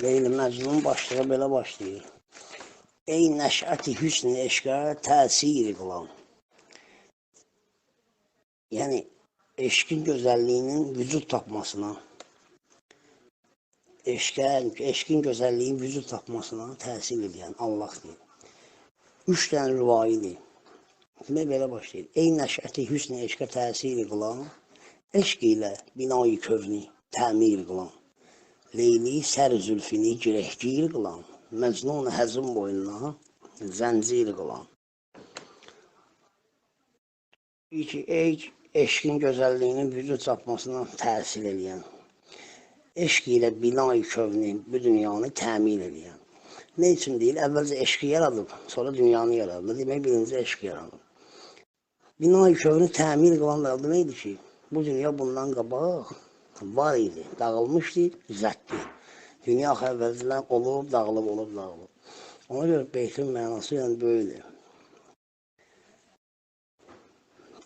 Leyli Məcnun başlığı belə başlayır. Ey nəşəti hüsn eşqə təsir qılan. Yəni, eşqin gözəlliyinin vücud tapmasına, eşqin gözəlliyin vücud tapmasına təsir edən Allahdır. 3 dənə rüvaidir. Demək belə başlayır. Ey nəşəti hüsn eşqə təsir qılan, eşq ilə binayı kövni təmir qılan. Leyli sər zülfini girəhgir qılan, Məcnun həzin boynuna zəncir qılan. Ey eşqin gözəlliyinin vücud tapmasına təsir edən, eşq ilə binayı kövni bu dünyanı təmir edən. Ne üçün deyil? Əvvəlcə eşqi yaradıb, sonra dünyanı yaradıb. Demək, birinci eşq yaradıb. Binayı kövni təmir qılan da deməkdir ki, bu dünya bundan qabaq var idi, dağılmışdı, zətdir. Dünya əvvəlcədən olub, dağılıb, olub, dağılıb. Ona görə beytin mənası yəni böyüdür.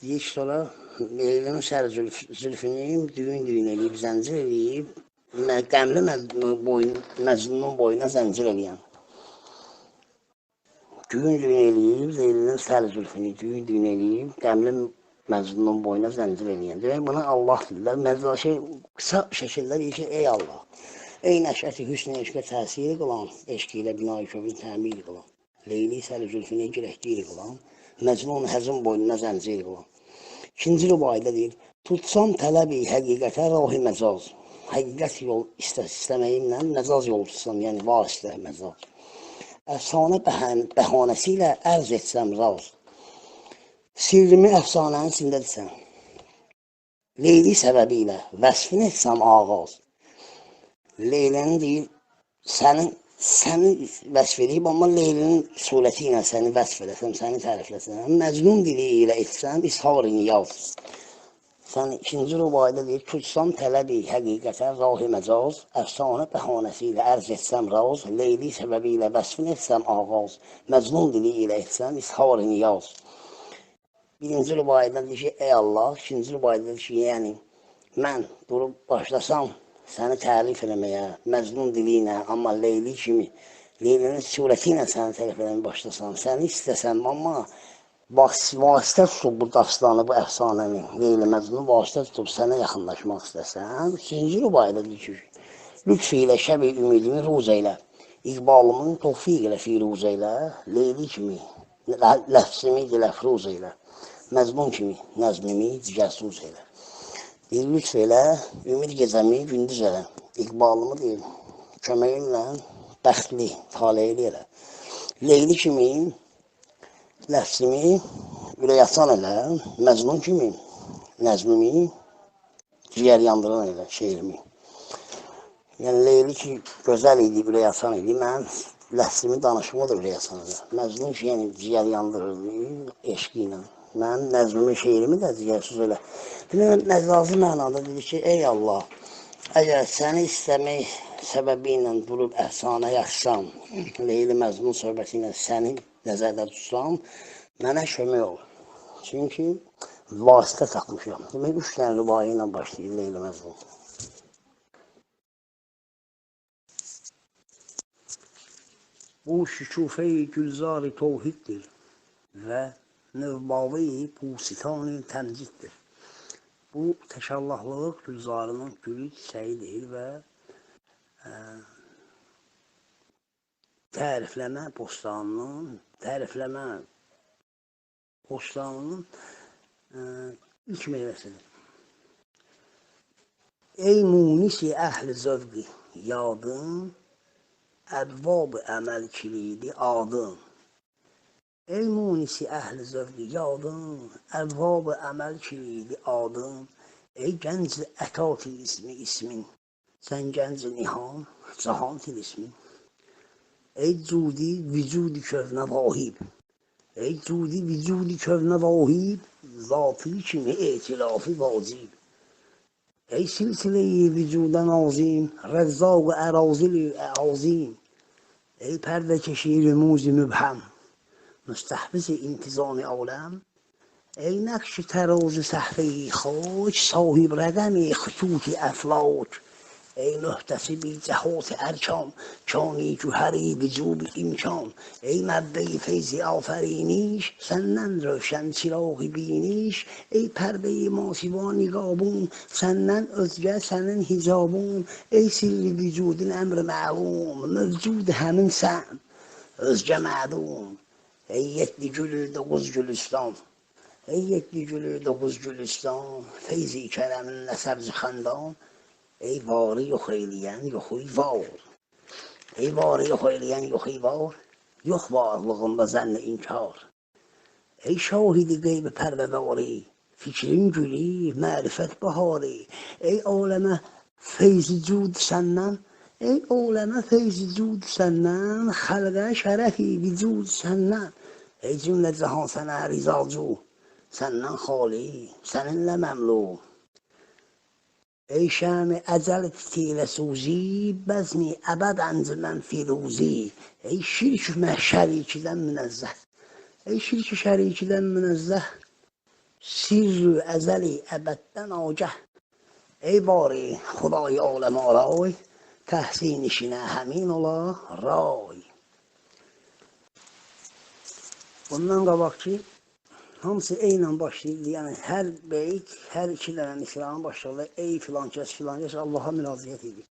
Deyir ki, sonra Leylinin sər zülfünü düyün eləyib, zəncir eləyib, qəmli Məcnunun boyuna zəncir eləyən. Düyün eləyib, Leylinin sər zülfünü düyün eləyib, qəmli Məcnunun boyuna zəncir eləyən. Demək, buna Allah deyirlər. Məcnun qısa şəkildə deyir ki, ey Allah, ey nəşəti hüsn eşqə təsir qılan, eşq ilə binayı kövni təmir qılan, Leyli sər zülfünü girəhgir qılan, Məcnun həzin boynuna zəncir qılan. İkinci rübayda deyir, tutsam tələbi həqiqətə rahi məcaz. Həqiqət yol istəməyimlə məcaz yol tutsam, yəni vasitə məcaz. Əfsanə bəhanəsi ilə ərz etsəm raz. Sirrimi əfsanənin içindədirsən. Leyli səbəbi ilə vəsfin etsəm ağaz. Leylinin deyir, səni vəsf edib, amma Leylinin surəti ilə səni vəsf edəsəm, səni tərifləsəm. Məcnun dili ilə etsəm, isharini yaz. Sən ikinci rübayda deyir, tutsam tələbi həqiqətə rahi məcaz, əfsanə bəhanəsi ilə ərz etsəm raz, Leyli səbəbi ilə vəsfin etsəm ağaz, Məcnun dili ilə etsəm, isharini yaz. Birinci rübayda deyir ki, ey Allah, ikinci rübayda deyir ki, yəni, mən durub başlasam, səni tərif eləməyə, Məcnun dili ilə, amma Leyli kimi, Leylinin surəti ilə səni tərif eləməyə başlasam, səni istəsəm, amma vasitə tutub bu dastanı, bu əfsanəni, Leyli Məcnun vasitə tutub sənə yaxınlaşmaq istəsəm, ikinci rübayda deyir ki, lütfü ilə şəb-i ümidimi ruz elə, iqbalımın tövfiq ilə firuz elə, Leyli kimi, ləfsimi diləfruz elə, Məcnun kimi, nəzmimi cigərsuz elə. Deyir, lütf elə, ümid gecəmi gündüz elə, iqbalımı deyir, köməyimlə bəxtli, taleyli elə. Leyli kimi, ləfsimi ürək açan elə, Məcnun kimi, nəzmimi ciyər yandıran elə, şeirimi. Yəni, Leyli ki, gözəl idi, ürək açan idi, mən ləfsimi danışımı da ürək açan elə. Məcnun ki, yəni, ciyər yandırırdı, eşqi ilə. Mən nəzmimi, şeirimi də ciyərsiz elə. Məcazı mənada dedi ki, ey Allah, əgər səni istəmək səbəbi ilə durub əfsanə yaxşam, Leyli Məcnun söhbəti ilə səni nəzərdə tutsam, mənə kömək ol. Çünki vasitə tapmışam. Demək, 3 dənə rübayi ilə başlayır Leyli Məcnun. Bu şükufə-i gülzar-ı tovhiddir və növbalı-i pusitan-ı təmciddir. Bu təşəllahlıq gülzarının gülü çiçəyidir və tərifləmə bostanının ilk meyvəsidir. Ey munisi əhl-i zövqi yadın, ədvab-ı əməl kilidi adın. Ey munisi əhl-i zövqi yadın, ədvab-ı əməl kilidi adın. Ey gənc ətati ismin, sən gənc nihan, cahan til ismin. Ey cudi vücudi kövnə vahib, ey cudi vücudi kövnə vahib, zatı kimi etilafı vacib. Ey silsile-i vücuda nazim, rəzzaq-ı ərazil-i azim. Ey pərdəkeşi rümuz-i mübhəm, müstəhbiz-i intizam-ı aləm. Ey nəqş-i təraz-ı səhfə-i xaç, sahib rəqəm-i xütut-i əflak. ey mühtesibi cehot erkan, kani güheri vücub imkan, ey mebde-i feyzi aferiniş, senden rövşen çirağı biniş, ey perde-i masiva niqabun, senden özge senin hicabun, ey sirri vücudun emr ma'lum, mevcud hemin sen, özge ma'lum, ey yetli gülü dokuz gülistan, ey yetli gülü dokuz gülistan, feyzi kereminle sebzi xandan, ey varı yok eyleyen yoxuy var. Ey varı yok eyleyen yoxuy var. Yok varlığında zənn inkar. Ey şahidi qeyb pərvəvari. Fikrin gülü, mərifət baharı. Ey aləmə feyzi cud səndən. Ey aləmə feyzi cud səndən. Xəlqə şərəfi vücud səndən. Ey cümlə cahan sənə rizacu. Səndən xali, səninlə məmlu. ای شمع ازل تیره سوزی بزمی ابد انجمن فیروزی ای شرک şərikdən münezzeh ey şirk şərikdən münezzeh sirr əzəli əbəddən agah ey bari xuday aləm aray təhsin işinə həmin ola ray. Bundan qabaqki hamısı eynən başlayırdı. Yəni hər beyt, hər iki dənə misranın başlayırdı. Ey filan kəs, Allaha müraciət edir.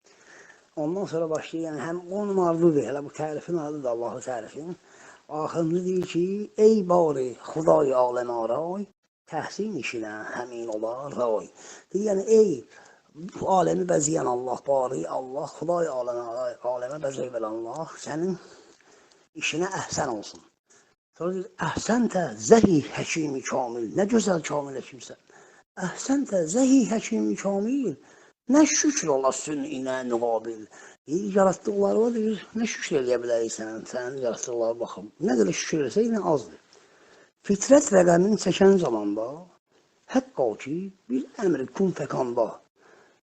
Ondan sonra başlayır, yəni həm onun adıdır, hələ bu tərifin adıdır Allahı tərifin. Axırında deyir ki, ey bari xuday aləm aray, təhsin işinə həmin olar ray. Deyir, yəni ey aləmi bəzəyən Allah, bari Allah, xuday aləmə bəzəyən Allah, sənin işinə əhsən olsun. Sonra deyir, əhsəntə zəhi həkimi kamil. Nə gözəl kamil həkimsən. Əhsəntə zəhi həkimi kamil. Nə şükür ola sünnə müqabil. Deyir, yaratdıqları o deyir, nə şükür eləyə bilərik sənin yaratdıqları baxım. Nə qədər şükür eləsə, yine azdır. Fitrət rəqəmini çəkən zamanda, həqqa ki, bir əmri kun fəkanda,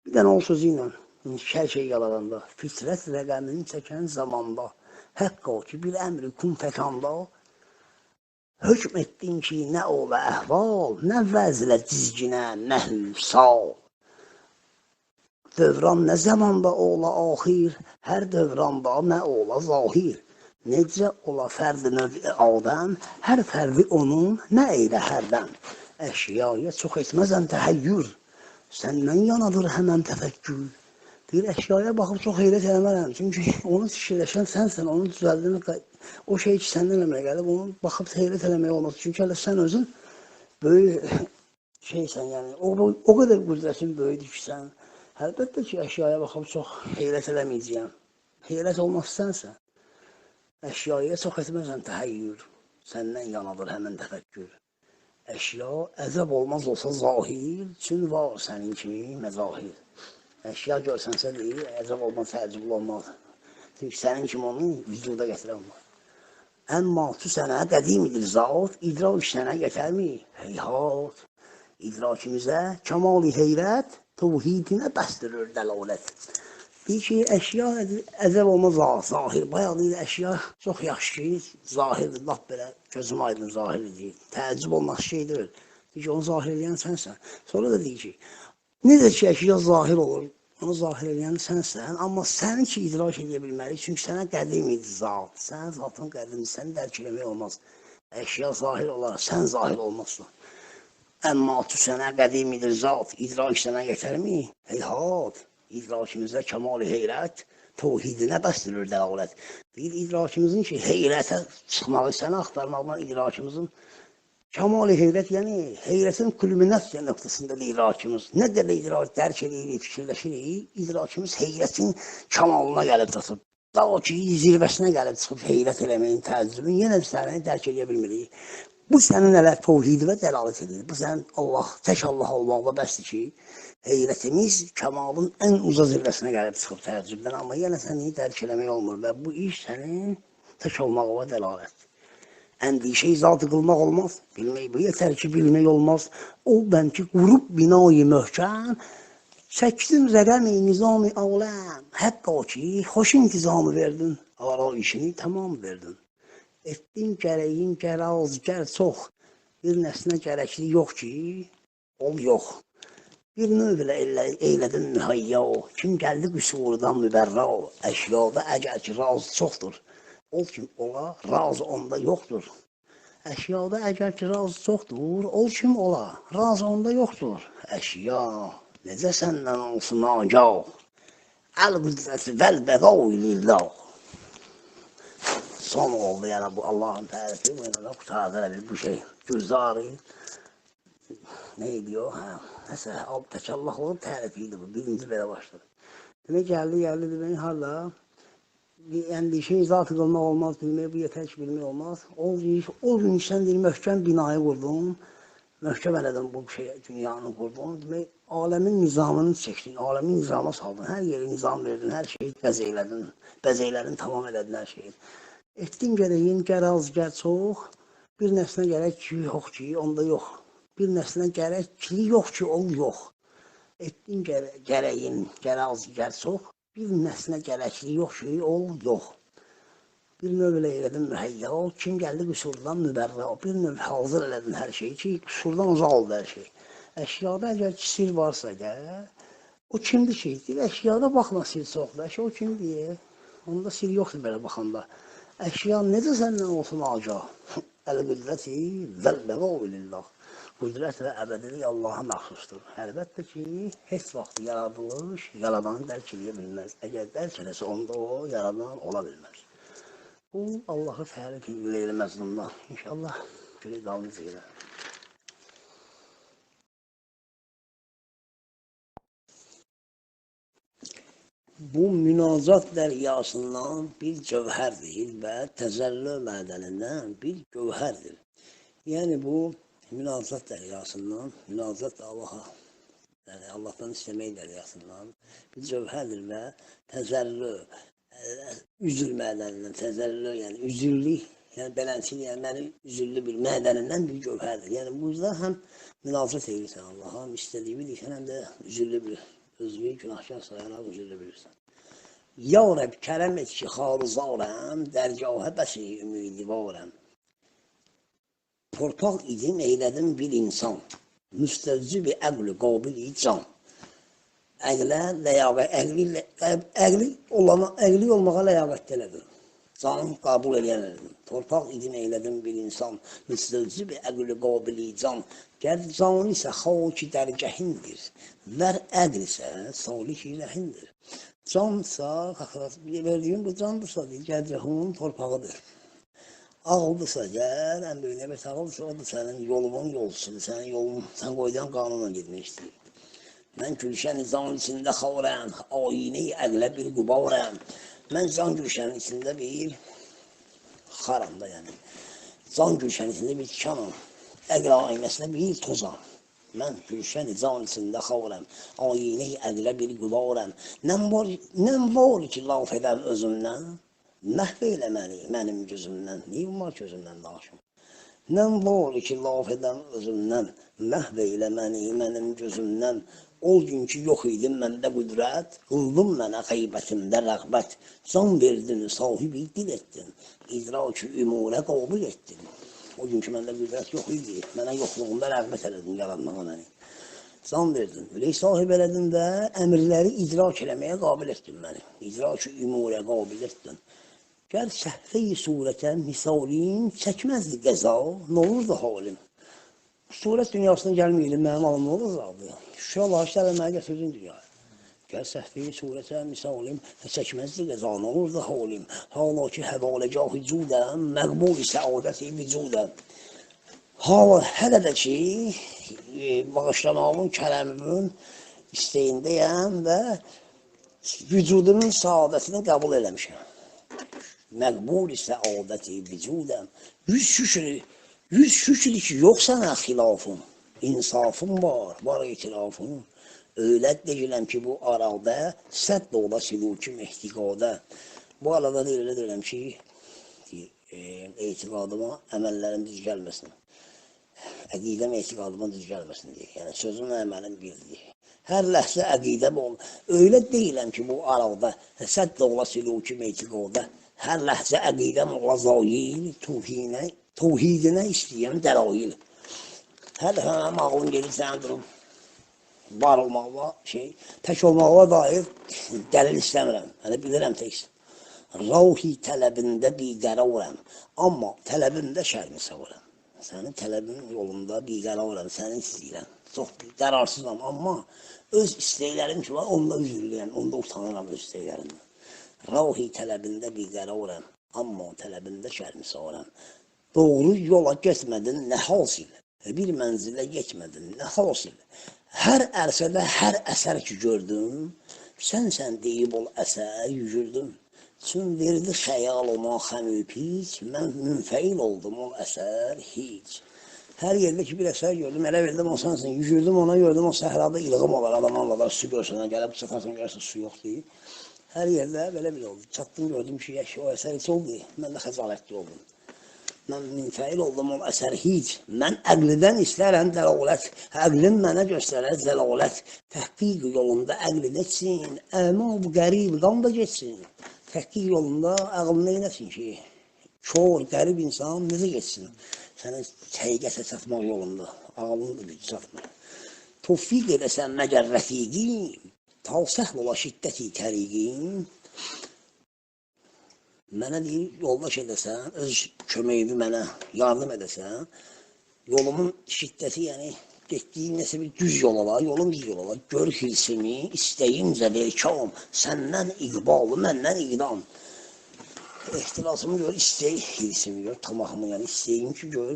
bir dənə o sözü ilə, hər şey yaladanda, fitrət rəqəmini çəkən zamanda, həqqa ki, bir əmri kun fəkanda, hükm ettin ki, nə ola əhval, nə vəzlə cizginə, nə hüsal. Dövran nə zamanda ola axir, hər dövranda nə ola zahir. Necə ola fərdi növ adam, hər fərdi onun nə eylə hərdən. Əşyaya çox etməzən təhəyyür, səndən yanadır həmən təfəkkür. Deyir, əşyaya baxıb çox heyrət eləmərəm, çünki onu fikirləşən sənsən, onu düzəldin, o şey ki, səndən əmrə gəlib, onu baxıb heyrət eləmək olmaz. Çünki hələ sən özün böyük şeysən, yəni, o qədər qüdrətin böyüdür ki, sən, əlbəttə ki, əşyaya baxıb çox heyrət eləməyəcəyəm. Heyrət olmaz sənsən. Əşyaya çox etməzən təhəyyür, səndən yanadır həmən təfəkkür. Əşya əzəb olmaz olsa zahir, çün var sənin kimi məzahir. Əşya görsənsə deyir, əzəb olmaz, təəccüblü olmaz. Çünki sənin kimi onu vücuda gətirən var. Əmma tu sənə qədimidir zat, idrak sənə yetərmi? Heyhat, idrakimizə kəmal-i heyrət, tevhidinə bəsdirir dəlalət. Deyir ki, əşya əzəb olmaz zahir. Bayağı deyir, əşya çox yaxşı ki, zahirdir, lap belə gözüm aydın zahir deyir. Təəccüb olmaz şeydir. Deyir ki, onu zahir eləyən sənsən. Sonra da deyir ki, necə ki, əşya zahir olur, onu zahir eləyən sənsən, amma səni ki, idrak edə bilməli, çünki sənə qədim idi zat. Sənin zatın qədimdir, səni dərk eləmək olmaz. Əşya zahir olar, sən zahir olmazsan. Əmma tu sənə qədim idir zat, idrak sənə yetərmi? Heyhat. İdrakimizdə kəmal-i heyrət, tevhidinə bəsdirir dəlalət. Deyir, idrakimizin ki, heyrətə çıxmağı, səni axtarmaqla idrakimizin kəmal-i heyrət, yəni heyrətin kulminasiya nöqtəsində idrakimiz. Nə qədər idrak dərk edirik, fikirləşirik, idrakimiz heyrətin kəmalına gəlib çıxıb. Daha ki, zirvəsinə gəlib çıxıb heyrət eləməyin təəccübün, yenə səni dərk edə bilmirik. Bu sənin elə tevhidinə dəlalət edir. Bu sənin Allah, tək Allah olmaqla bəsdir ki, heyrətimiz kəmalın ən uca zirvəsinə gəlib çıxıb təəccübdən, amma yenə səni dərk eləmək olmur və bu iş sənin tək olmaqla dəlalətdir. Əndişə-i zatı qılmaq olmaz, bilmək bu yetər ki, bilmək olmaz. O bən ki, qurub binayı möhkəm, çəkdin rəqəm-i nizam-i aləm, hətta ki, xoş intizamı verdin, ara işini tamam verdin. Etdin gərəyin gəraz, gər çox, bir nəsnə gərəkli yox ki, ol yox. Bir növ elə eylədin mühayya o. Kim gəldi qüsurdan mübərra o. Əşyada əgər ki razı çoxdur. Ol kim ola, razı onda yoxdur. Əşyada əgər ki razı çoxdur, ol kim ola, razı onda yoxdur. Əşya necə səndən olsun agah. Əl-qüddəti vəl-bəqau lillah. Son oldu yəni bu Allahın tərifi. Bunu qurtardı bu şey. Gülzarı. Neydi o? Nəsə, Təkallahların tərifiydi bu. Birinci belə başladı. Demək gəldi demək hala. Yəni şey zat qılmaq olmaz demək, bu yetər ki bilmək olmaz. O gün sən deyir, möhkəm binayı qurdun. Möhkəm elədim bu şey, dünyanı qurdun. Demək, aləmin nizamını çəkdin, aləmin nizama saldın. Hər yeri nizam verdin, hər şeyi bəzəylədin. Bəzəylərini tamam elədin hər şeyi. Etdin gərəyin, gər az, gər çox. Bir nəslə gərək ki, yox ki, onda yox. Bir nəslə gərək ki, yox ki, ol yox. Etdin gərəyin, gər az, gər çox. Bir nəslə gərəkli yox ki, ol yox. Bir növ elə elədin mühəyyə ol. Kim gəldi qüsurdan mübərrə ol. Bir növ hazır elədin hər şeyi ki, qüsurdan uzaq oldu hər şey. Əşyada əgər ki, sil varsa gəl, o kimdir ki? Əşyada baxma sil çoxdur. Əşya o kimdir? Onda sil yoxdur belə baxanda. Əşya necə səndən olsun agah? Əl-qüddəti vəl-bəqau lillah. Qüdrət və əbədilik Allaha məxsusdur. Əlbəttə ki, heç vaxt yaradılış, yaradanı dərk edə bilməz. Əgər dərk eləsə, onda o, yaradan ola bilməz. Bu, Allahı tərif eləməz bundan. İnşallah, görək dalımız elə. Bu münacat dəryasından bir cövhərdir və təzəllü mədənindən bir gövhərdir. Yəni bu münacat dəryasından, münacat Allaha, yəni Allahdan istəmək dəryasından bir cövhərdir və təzəllü, üzül mədənindən, təzəllü, yəni üzüllük, yəni beləncil, yəni məni üzüllü bir mədənindən bir gövhərdir. Yəni burada həm münacat edirsən Allaha, həm istədiyimi deyirsən, həm də üzüllü bir özünü günahkar sayaraq üzüllü bilirsən. Ya Rəbb kərəm et ki, xaruzarəm, dərgahə bəsi ümidi varəm. Torpaq idim, eylədim bir insan. Müstəccib-i əql-i qabil-i can. Əqli olmağa ləyaqətdə elədim. Canım qabul eləyənlədim. Torpaq idim, eylədim bir insan. Müstəccib-i əql-i qabil-i can. Gər can isə xaki dərgəhindir. Vər əql isə salih-i rəhindir. Cansa, verdiyim bu candırsa, gərcəhun torpağıdır. Ağıldırsa gəl, ən böyük nəbət ağıldırsa, o da sənin yolumun yolçusudur, sənin yolun, sən qoyduğun qanunla getmək istəyir. Mən gülşən-i can içində xavrəm, ayini əqlə bir qubavrəm. Mən can gülşənin içində bir xaram da, yəni. Can gülşənin içində bir tikanım, əqlə aynəsində bir tozam. Mən gülşən-i can içində xavrəm, ayini əqlə bir qubavrəm. Nəm var ki, laf edəm özümdən? Məhv elə məni, mənim gözümdən. Neyim var ki, özümdən danışım? Nəm var ki, laf edəm özümdən? Məhv elə məni, mənim gözümdən. O gün ki, yox idim məndə qüdrət, qıldım mənə xeybətimdə rəğbət. Can verdin, sahibi dil etdin, idrak-ı ümurə qabil etdin. O gün ki, məndə qüdrət yox idi, mənə yoxluğunda rəğbət elədin, yaratmağa məni. Can verdin, ülək sahib elədin və əmirləri idrak eləməyə qabil etdin məni. İdrak-ı ümurə qabil etdin. Gər səhvəyi surətə misalin çəkməzdi qəza, nə olurdu halim? Surət dünyasına gəlməyəlim, mənim alım nə olurdu? Şuralar işlələməyə gətirdin dünyaya. Gər səhvəyi surətə misalin çəkməzdi qəza, nə olurdu halim? Hala ki, həvaləgahı cudəm, məqbul-i səadəti vücudəm. Hələ də ki, bağışlamağımın, kələmimin istəyindəyəm və vücudumun saadətini qəbul eləmişəm. Məqbul-i səadəti vücudəm. Yüz şükür ki, yox sənə xilafım. İnsafım var itilafım. Öyle deyiləm ki, bu arada sədd ola silukim ehtiqadə. Bu arada deyiləm ki, etiqadıma əməllərim düz gəlməsin. Əqidəm etiqadıma düz gəlməsin deyə. Yəni sözümlə əməlim birdir. Hər ləhzə əqidəm ol. Öyle deyiləm ki, bu arada sədd ola silukim ehtiqadə. Hər ləhzə əqidəm ola zayil, tevhidinə istəyəm dəlail. Hər dəfə mənim ağlım gedir, sən durum. var olmaqla, tək olmaqla dair dəlil istəmirəm. Hələ bilirəm tək. Rauhi tələbində biqəraram, amma tələbində şərmisə oram. Sənin tələbin yolunda biqəraram, səni istəyirəm. Çox qərarsızam, amma öz istəklərim ki var, onda üzülürəm, onda utanıram öz istəklərimdən. Rauhi tələbində biqəraram, amma tələbində şərmisə oram. Doğru yola getmədin, nə hasil? Bir mənzilə getmədin, nə hasil? Hər ərsədə, hər əsər ki gördüm, sən deyib ol əsər yüzürdüm. Çün verdi xəyalına xəmüpiç, mən münfəil oldum o əsər hiç. Hər yerdə ki bir əsər gördüm, elə verdim o sensin, yüzürdüm ona gördüm, o səhrada ilğım olar, adamlar su görsənə gəlib çıxasın, görsən su yox deyil. Hər yerdə belə bir oldu. Çatdım gördüm ki, o əsər heç oldu, mən də xəcalətli oldum. Mən münfəil oldum o əsər hiç. Mən əqlidən istərəm dəlalət, əqlim mənə göstərər zəlalət. Təhqiq yolunda əqlin etsin, əma bu qəribdən də geçsin. Təhqiq yolunda ağlını eyləsin ki, kör, qərib insan necə geçsin? Sənə həqiqətə çatmaq yolunda, ağlını da gücü çatmır. Tövfiq edəsən məgər rəfiqim, tal səhl ola şiddəti təriqim. Mənə deyir, yoldaş edəsən, öz köməyini mənə yardım edəsən, yolumun şiddəti, yəni getdiyim nəsə bir düz yol olar, yolum düz yol olar. Gör hirsimi, istəyimcə verkam, səndən iqbalı, məndən iqdam. Ehtirasımı gör, istək hirsimi gör, tamahımı, yəni istəyim ki gör,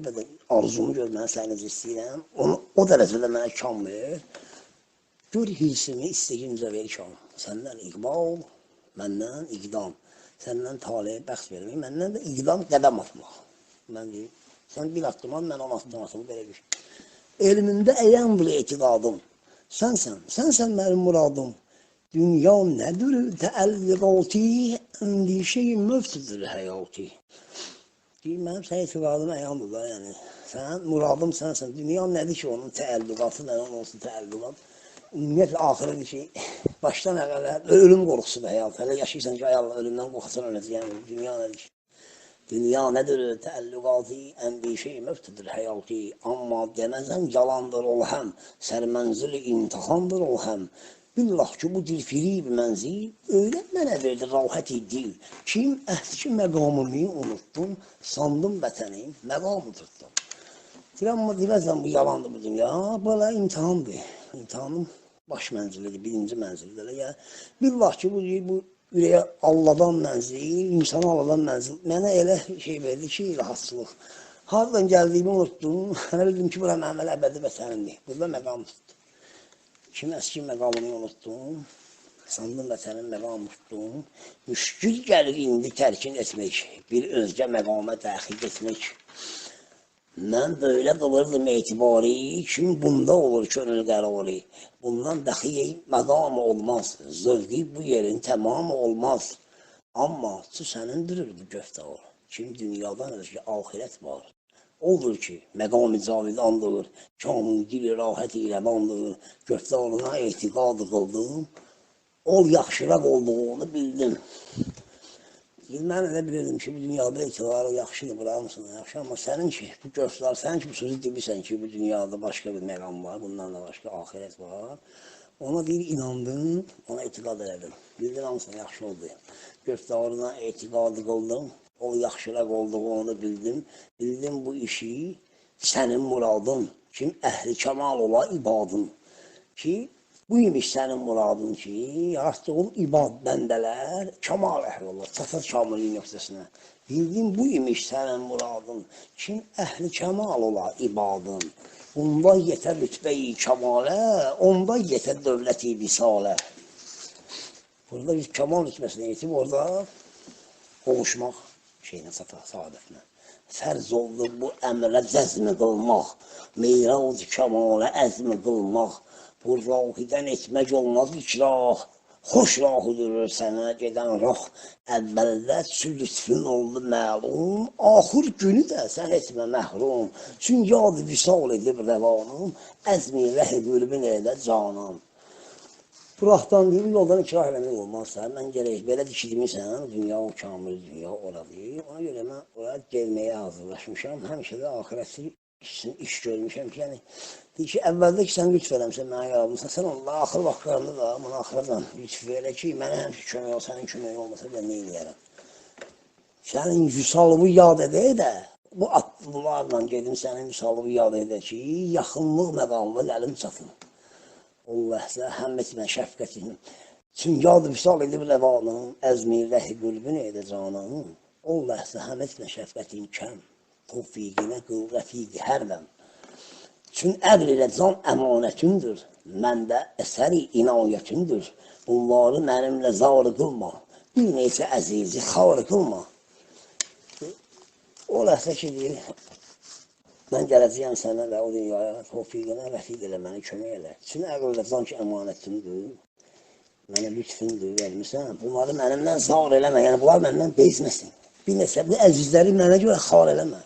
arzumu gör, mən səni necə istəyirəm, o dərəcədə mənə kam ver. Gör hirsimi, istəyimcə verkam, səndən iqbal, məndən iqdam. Səndən taliyə bəxş vermək, məndən də iqdam qədəm atmaq. Mən deyim, sən bir atdırmaz, mən 10 atdırmasını belə bir. Elmində əyəndir etiqadım, sənsən mənim muradım. Dünya nədir təəlliqati, əndişəyi müftüdür həyati. Deyim, mənim sən etiqadım əyəndir da, yəni. Sən muradım sənsən, dünya nədir ki, onun təəlliqatı, nədən olsun təəlliqat. Ümumiyyətlə, axırıdır ki, başdan əvvələ ölüm qorxusu da həyat. Hələ yaşayırsan ki, ayarla ölümdən qorxusun öləcəyəm. Dünya nədir ki? Dünya nədir təəlliqatı, əndişəyi müftüdür həyati. Amma deməzəm, yalandır ol həm, sərmənzili imtihandır ol həm. Billah ki, bu dilfiri bir mənzil, öyle mənə verdi rahat dil. Kim əhdi məqamını unuttum, sandım vətənim, məqamı tutdum. Deyirəm, amma deməzəm, bu yalandır bu dünya, belə imtihandır. İmtihanın baş mənzilidir, birinci mənzilidir. Yəni, billah ki, bu ürəyə Allahdan mənzil, insana Allahdan mənzil. Mənə elə şey verdi ki, rahatsızlıq. Haradan gəldiyimi unuttum, mənə bildim ki, bura mənim elə əbədi vətənimdir. Burada məqam tutdum. Kim əski məqamını unuttum, sandım vətənin məqamı tutdum. Müşkül gəlir indi tərkin etmək, bir özgə məqama dəxil etmək. Mən böyle qılırdım etibari, kim bunda olur könül qərarı. Bundan dahi məqamı olmaz, zövqi bu yerin tamamı olmaz. Amma su sənindir bu göftəvar, kim dünyadan özgə ahirət var. Olur ki, məqam-ı cavidandır, kamın dili rahat İrəvandır, göftəvarına etiqadı qıldım, ol yaxşıraq olduğunu bildim. Mən elə bilirdim ki, bu dünyada etibarı yaxşıdır, buramısın, yaxşı, amma sənin ki, bu göstər, sən ki, bu sözü demirsən ki, bu dünyada başqa bir məqam var, bundan da başqa ahirət var. Ona deyir, inandım, ona etiqad elədim. Bildim, hamısına yaxşı oldu. Göstərına etiqadı qıldım, o yaxşıraq olduğunu bildim. Bildim bu işi sənin muradın, kim əhli kəmal ola ibadın. Ki, bu imiş sənin muradın ki, yaratdığın ibad bəndələr kamal əhli olur, çatır kamilin nöqtəsinə. Bildim bu imiş sənin muradın, kim əhli kəmal ola ibadın. Onda yetər rütbə-i kəmalə, onda yetər dövlət-i visalə. Burada biz kəmal rütbəsinə yetib, orada qovuşmaq şeyinə çatır, saadətinə. Fərz oldu bu əmrə cəzmi qılmaq, meyraz kəmalə əzmi qılmaq. Bu rahidən etmək olmaz ikrah, xoş rahıdır sənə gedən rah. Əvvəldə lütfün oldu məlum, axır günü də sən etmə məhrum. Çün yadı visal edib rəvanım, əzmi rəh-i qülbün elə canım. Buraqdan deyib, yoldan ikrah eləmək olmazsa, mən gələk, belə dikilmirsən, dünya o kamil dünya oradır. Ona görə mən oraya gelməyə hazırlaşmışam, həmişə də ahirəti iş görmüşəm ki, yəni deyir ki, əvvəldə ki, sən lütf eləmişsən mənə yardımsan, sən Allah axır vaxtlarında da, bana axırdan lütf elə ki, mənə həmişə kömək ol, sənin kömək olmasa ben nə eləyərəm? Sənin Vüsalımı yad edək də, bu atlılarla gedim sənin Vüsalımı yad edək ki, yaxınlıq məqamında əlim çatın. O ləhzə həm etmə şəfqətin. Çün yad Vüsal edib rəvanın, əzmi rəhi qülbün edə cananın. O ləhzə həm etmə şəfqətin kəm. Tevfiqinə qıl rəfiqi hərdən. Çün əql ilə can əmanətindir, məndə əsəri inayətindir. Bunları mənimlə zarı qılma, bir neçə əzizi xarı qılma. O ləhsə ki, deyir, mən gələcəyəm sənə və o dünyaya, tevfiqinə rəfiq elə məni kömək elə. Çün əql ilə can ki əmanətindir, mənə lütfündür, vermirsən, bunları mənimlə zar eləmə, yəni bunlar məndən bezməsin. Bir neçə, bu əzizləri mənə görə xar eləmə.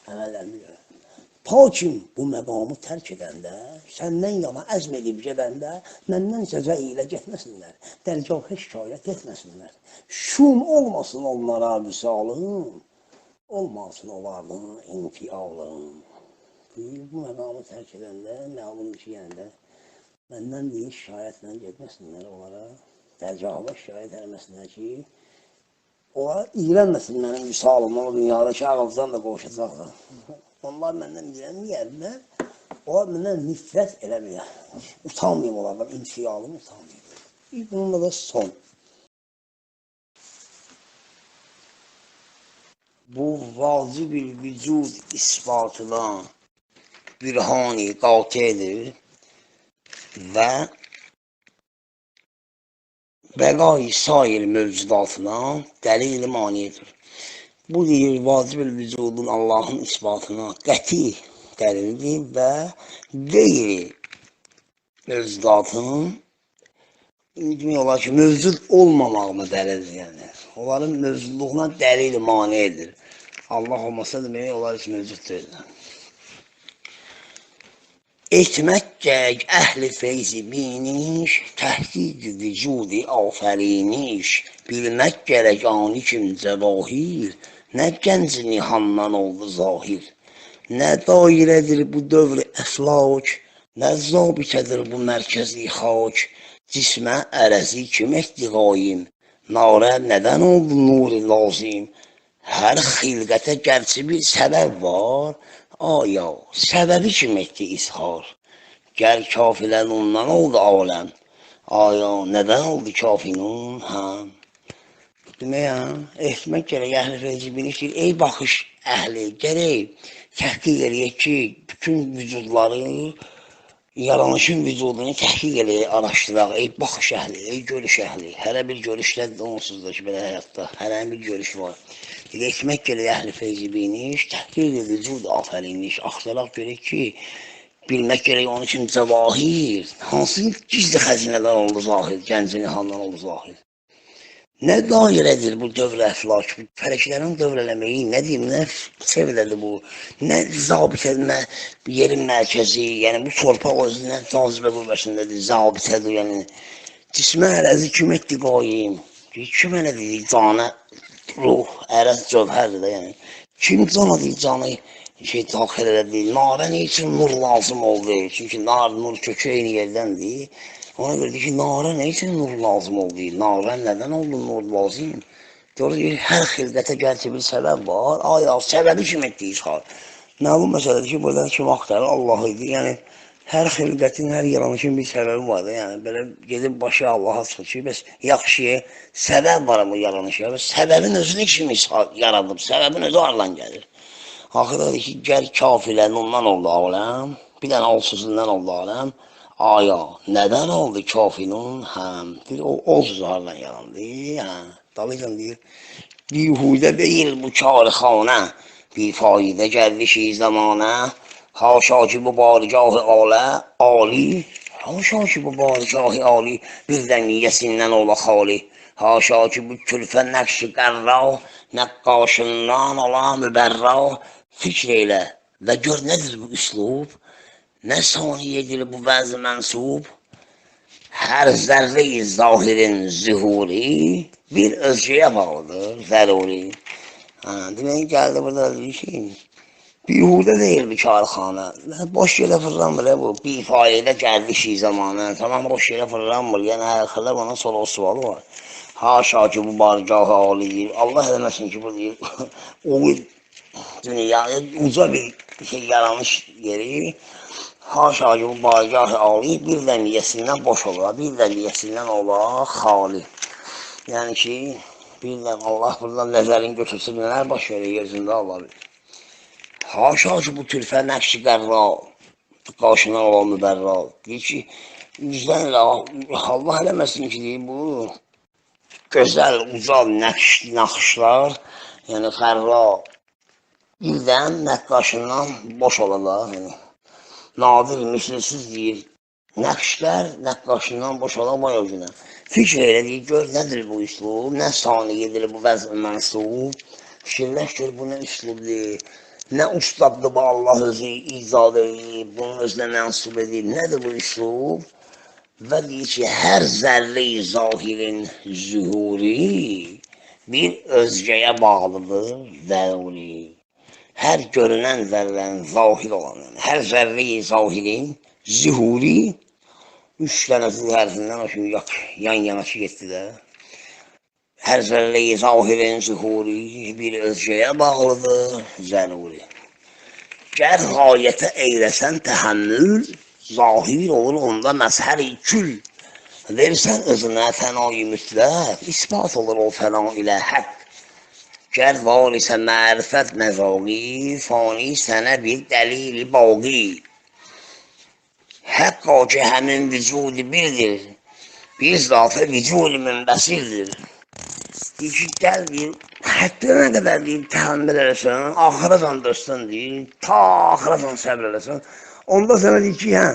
Əməllərimi görə. Ta kim bu məqamı tərk edəndə, səndən yana əzm edib gedəndə, məndən cəzə ilə getməsinlər, dərgahə şikayət etməsinlər. Şum olmasın onlara vüsalım, olmasın onlardan infialım. Bu məqamı tərk edəndə, məlum ki, yəni məndən deyil şikayətlə getməsinlər onlara, dərgahə şikayət eləməsinlər ki, onlar iğrənməsin mənim vüsalımla o dünyadakı ağızdan da qoşacaqlar. Onlar məndən iğrənməyərlər, onlar məndən nifrət eləməyər. Utanmayım onlardan, infialım utanmayım. Bununla da son. Bu vacib-ül vücud isbatına bürhani qatidir və bəqai sair mövcudatına dəlil-i maniyedir. Bu deyir, vacib-ül vücudun Allahın isbatına qəti dəlildir və qeyri mövcudatının demək olar ki, mövcud olmamağına dəlildir. Yəni. Onların mövcudluğuna dəlil-i maniyedir. Allah olmasa demək olar ki, mövcud deyirlər. Etmək gərək əhli feyzi biniş, təhqiq vücudi afəriniş, bilmək gərək ani kim cəvahir, nə gənc nihandan oldu zahir, nə dairədir bu dövr əflak, nə zabitədir bu mərkəzi xac, cismə ərəzi kim etdi qaim, narə nədən oldu nuri lazim, hər xilqətə gərçi bir səbəb var, aya, səbəbi kim etdi izhar? Gər kafilən ondan oldu aləm. Aya, nədən oldu kafilun? Demək, etmək gərək əhli feyzi bilişdir. Ey baxış əhli, gərək təhqiq eləyək ki, bütün vücudları, yaranışın vücudunu təhqiq eləyək, araşdıraq. Ey baxış əhli, ey görüş əhli. Hərə bir görüşlər onsuzdur ki, belə həyatda. Hərə bir görüş var. Etmək gərək əhli feyzi biniş, təhqiq vücud afəriniş. Axtaraq görək ki, bilmək gərək onun üçün cəvahir. Hansı gizli xəzinələr oldu zahir, gəncini handan oldu zahir. Nə dairədir bu dövr əflak, bu fələklərin dövr eləməyi, nə deyim, nə sevlədir bu, nə zabit edmə yerin mərkəzi, yəni bu torpaq özünə cazibə qüvvəsindədir, zabitədir, yəni cismə ərəzi kim etdi qoyayım, kim elədir, canə, ruh, ərəz cövhərdir də, yəni kim cana deyil, canı daxil elədir, narə nə üçün nur lazım oldu, çünki nur kökü eyni yerdəndir. Ona görə ki, narə nə üçün nur lazım oldu? Narə nədən oldu nur lazım? Deyir, hər xilqətə gəlçə bir səbəb var. Aya, səbəbi kim etdi izhar? Məlum məsələdir ki, burada kim axtarır? Allah idi. Yəni, hər xilqətin, hər yaranışın bir səbəbi var da. Yəni, belə gedib başı Allaha çıxır ki, bəs yaxşıya səbəb var bu yaranışa. Bəs səbəbin özünü kim yaradıb? Səbəbin özü hardan gəlir? Axırda ki, gəl kafilən ondan oldu aləm. Bir dənə olsuzundan oldu aləm. Aya, nədən oldu kafilun? O olsuzlardan yarandı. Dalıcan deyir, bihudə deyil bu karxanə, bifaidə gəldişi zamanə, haşa ki bu bargah-ı ali, haşa ki bu bargah-ı ali, birdən yiyəsindən ola xali, haşa ki bu külfə nəqş-i qərra, nəqqaşından ola mübərra, fikr elə və gör nədir bu üslub? Nə saniyedir bu vəz mənsub? Hər zərre-i zahirin zühuri bir özgəyə bağlıdır, zəruri. Demək gəldi burada deyir ki, Bihudə deyil bir karxana. Boş yerə fırlanmır bu. Bifayədə gəldi şey zamanı. Tamam boş yerə fırlanmır. Yəni axırda bunun sonra sualı var. Haşa ki bu bargahı alıyır. Allah eləməsin ki bu deyir. O dünyaya uca bir şey yaranmış yeri. Haşa ki bu bargahı alıyır. Bir də niyəsindən boş olar. Bir də niyəsindən olar xali. Yəni ki bilmem Allah buradan nəzərin götürsün nələr baş verir yeryüzündə Allah bilir. Haşa ki bu türfə nəqşi qərra, qarşına olan mübərra. Deyir ki, yüzdən Allah eləməsin ki, deyir, bu gözəl, ucal naxışlar, yəni xərra, birdən nəqqaşından boş olarlar. Yəni, nadir, misilsiz deyir, nəqşlər nəqqaşından boş olar vay o günə. Fikr elə deyir, gör nədir bu üslub, nə saniyedir bu vəzn mənsub. Fikirləş gör bu nə üslubdur. Nə ustaddır bu Allah özü icad edib, bunun özünə mənsub edib. Nədir bu üslub? Və deyir ki, hər zərri-i zahirin zühuri bir özgəyə bağlıdır, zəruri. Hər görünən zərrənin zahir olan, hər zərri-i zahirin zühuri, 3 dənə zil hərfindən o kimi yan-yana ki getdi də. Hər zərrəyi zahirin zühuri bir özgəyə bağlıdır, zəruri. Gər gayətə eyləsən təhəmmül, zahir olur onda məzhər-i kül. Versən özünə fənayı mütləq, ispat olur o fəna ilə haqq. Gər var isə mərifət məzaqi, fani sənə bir dəlil-i baqi. Həqqa ki həmin vücudi birdir, bir zat-ı vücud münbəsirdir. Deyir ki, gəl deyir, hətta nə qədər deyir, təhəmmül eləsən, axıracan dostun deyir, ta axıracan səbr eləsən, onda sənə deyir ki, hə,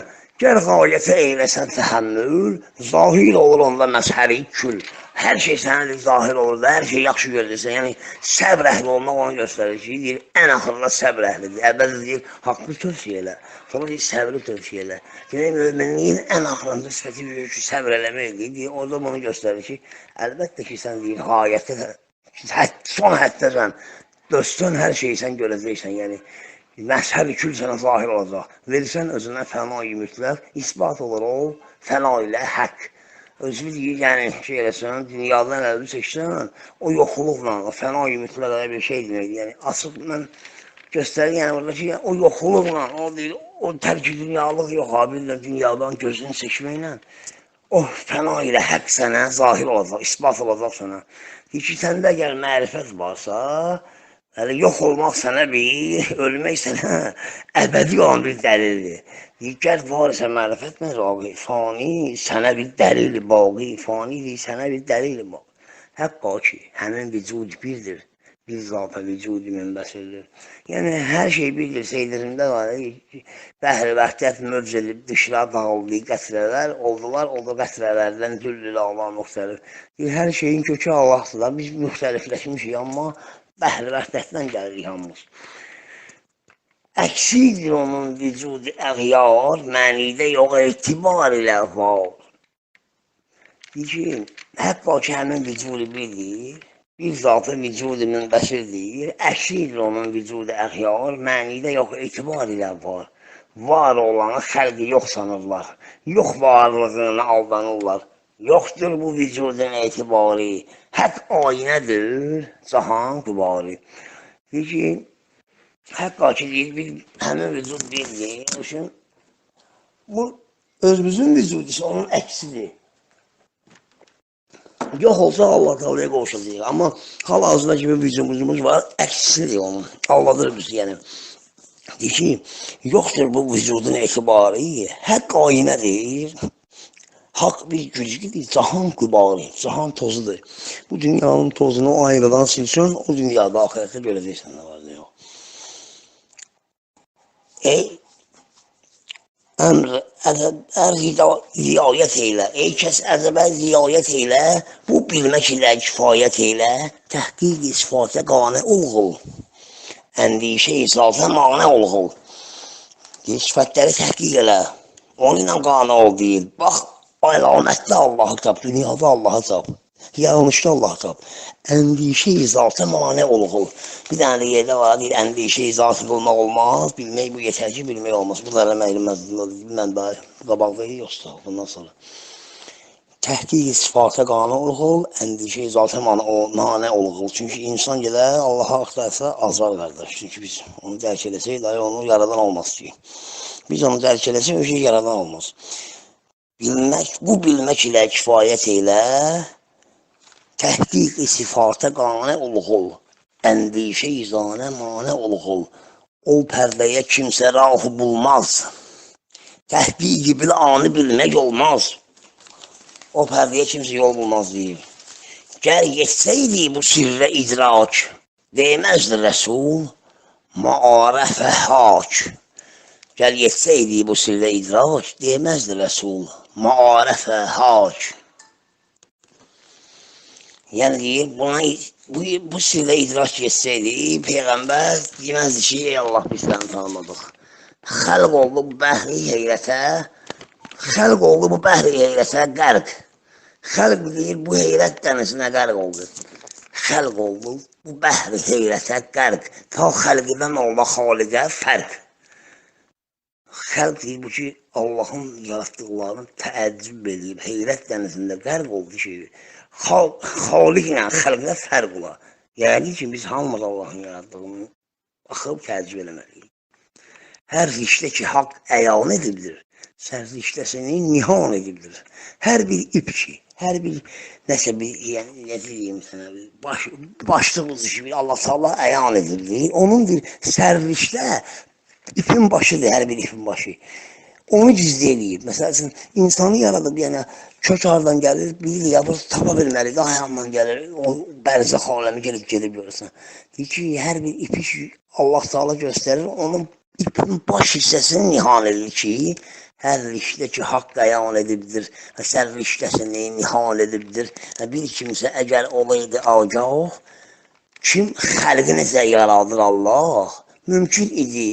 gəl qayətə eyləsən təhəmmül, zahir olur onda məzhər-i kül. Hər şey sənə deyir, zahir olur da, hər şey yaxşı görürsən, yəni səbr əhli olmaq onu göstərir ki, deyir, ən axırda səbr əhlidir. Əvvəl deyir, haqqı tövsiyə elə, sonra deyir, səbri tövsiyə elə. Yəni, möminliyin ən axırında sifəti verir ki, səbr eləməkdir, deyir, orada bunu göstərir ki, əlbəttə ki, sən deyir, qayətə, son həddəsən, dostun hər şeyi sən görəcəksən, yəni, məzhər-i kül sənə zahir olacaq. Versən özünə fənayı mütləq, ispat olur o, fəna ilə haqq. Özü deyir, yəni, şey eləsən, dünyadan əlbi çəksən, o yoxluqla, o fənayı mütləq bir şey deməkdir. Yəni, asıl mən göstərir, yəni, orada ki, o yoxluqla, o deyir, o tərk-i dünyalıq yox, bilirlər, dünyadan gözünü çəkməklə, o fəna ilə haqq sənə zahir olacaq, ispat olacaq sənə. Deyir ki, səndə əgər mərifət varsa, yox olmaq sənə bir, ölmək sənə əbədi olan bir dəlildir. Digər var isə mərifət məzaqi, fani sənə bir dəlil-i baqi, fani deyir sənə bir dəlil-i baqi. Həqqa ki, həmin vücud birdir, bir zat-ı vücud mənbəsirdir. Yəni, hər şey birdir, seydirində var, bəhr-i vəhdət mövz edib, dışlar dağıldı, qətrələr oldular, o da qətrələrdən düllül Allah müxtəlif. Hər şeyin kökü Allahdır da, biz müxtəlifləşmişik, amma bəhr-i vəhdətdən gəlirik hamımız. Əksidir onun vücudu əğyar, mənidə yox etibar ilə var. Deyir ki, həqqa ki, həmin vücudu bildir, bir zatı vücudu münbəsirdir, əksidir onun vücudu əğyar, mənidə yox etibar ilə var. Var olanı xəlqi yox sanırlar, yox varlığına aldanırlar. Yoxdur bu vücudun etibarı, haqq aynədir, cahan qübarı. Deyir ki, həqqa ki, deyir, həmin vücud bildir, bu özümüzün vücudu isə onun əksidir. Yox olsa Allah Teala'ya qovuşacaq, amma hal-hazırda kimi vücudumuz var, əksidir onun, Allah'dır bizi, yəni. Deyir ki, yoxdur bu vücudun etibarı, haqq aynədir. Haqq bir gücüdür, cahan qübarı, cahan tozudur. Bu dünyanın tozunu o ayrıdan silsin, o dünyada ahirətdə görəcəksən nə var, nə yox. Əmr, riayət eylə, ey kəs əzəbə riayət eylə, bu bilmək ilə kifayət eylə, təhqiq-i sifatə qanə olğul, əndişə-i zata manə olğul. Deyir, sifətləri təhqiq elə, onun ilə qanə ol deyil, bax, əlamətdə Allahı tap, dünyada Allahı tap. Yanlışda Allah qab. Əndişə izaltə mane olğul. Bir dənə də yerdə var, deyir, əndişə izaltı qılmaq olmaz, bilmək bu yetər ki, bilmək olmaz. Bu da eləməkilməz, bilməm daha qabaqda yoxsa, bundan sonra. Təhqiq sifata qanı olğul, əndişə izaltə mane olğul. Çünki insan gələr, Allaha axtarsa azar qardaş. Çünki biz onu dərk eləsək, dahi onu yaradan olmaz ki. Biz onu dərk eləsək, o şey yaradan olmaz. Bu bilmək ilə kifayət elə, təhqiq sifata qanə olğul, əndişə izanə mane olğul. O pərdəyə kimsə rahu bulmaz. Təhqiq bil anı bilmək olmaz. O pərdəyə kimsə yol bulmaz deyir. Gəl yetsəydi bu sirrə idrak, deməzdi Rəsul, maarəfə hak. Gəl yetsəydi bu sirrə idrak, deməzdi Rəsul, maarəfə hak. Yəni deyir, bu sirrə idrak etsəydi, Peyğəmbər deməzdi ki, ey Allah, biz səni tanımadıq. Xəlq oldu bu bəhri heyrətə, xəlq oldu bu bəhri heyrətə qərq. Xəlq deyir, bu heyrət dənizinə qərq oldu. Xəlq oldu bu bəhri heyrətə qərq. Ta xəlqidən Allah xaliqə fərq. Xəlq deyir, bu ki, Allahın yaratdıqlarını təəccüb edib, heyrət dənizində qərq oldu ki, xaliqlə xəlqlə fərq ola. Yəni ki, biz hamımız Allahın yarattığını baxıb təəccüb eləməliyik. Hər işdə ki, haqq əyan edilir, sərrişdə səni nihan edilir. Hər bir ip ki, hər bir nəsə bir, yəni, nə deyim sənə, başlığımız ki, Allah əyan edilir. Onun bir sərrişdə ipin başıdır, hər bir ipin başı. Onu gizli eləyib. Məsəl üçün, insanı yaradıb, yəni, kök hardan gəlir, bilir, ya, bu tapa bilməli, daha yandan gəlir, o bərzəx aləmi gedib görürsən. Deyir ki, hər bir ipi ki, Allah Teala göstərir, onun ipin baş hissəsini nihan edilir ki, hər işdə ki, haqq əyan edibdir, sərr işdəsini nihan edibdir. Bir kimsə əgər olaydı agah, kim xəlqi necə yaradır Allah, mümkün idi.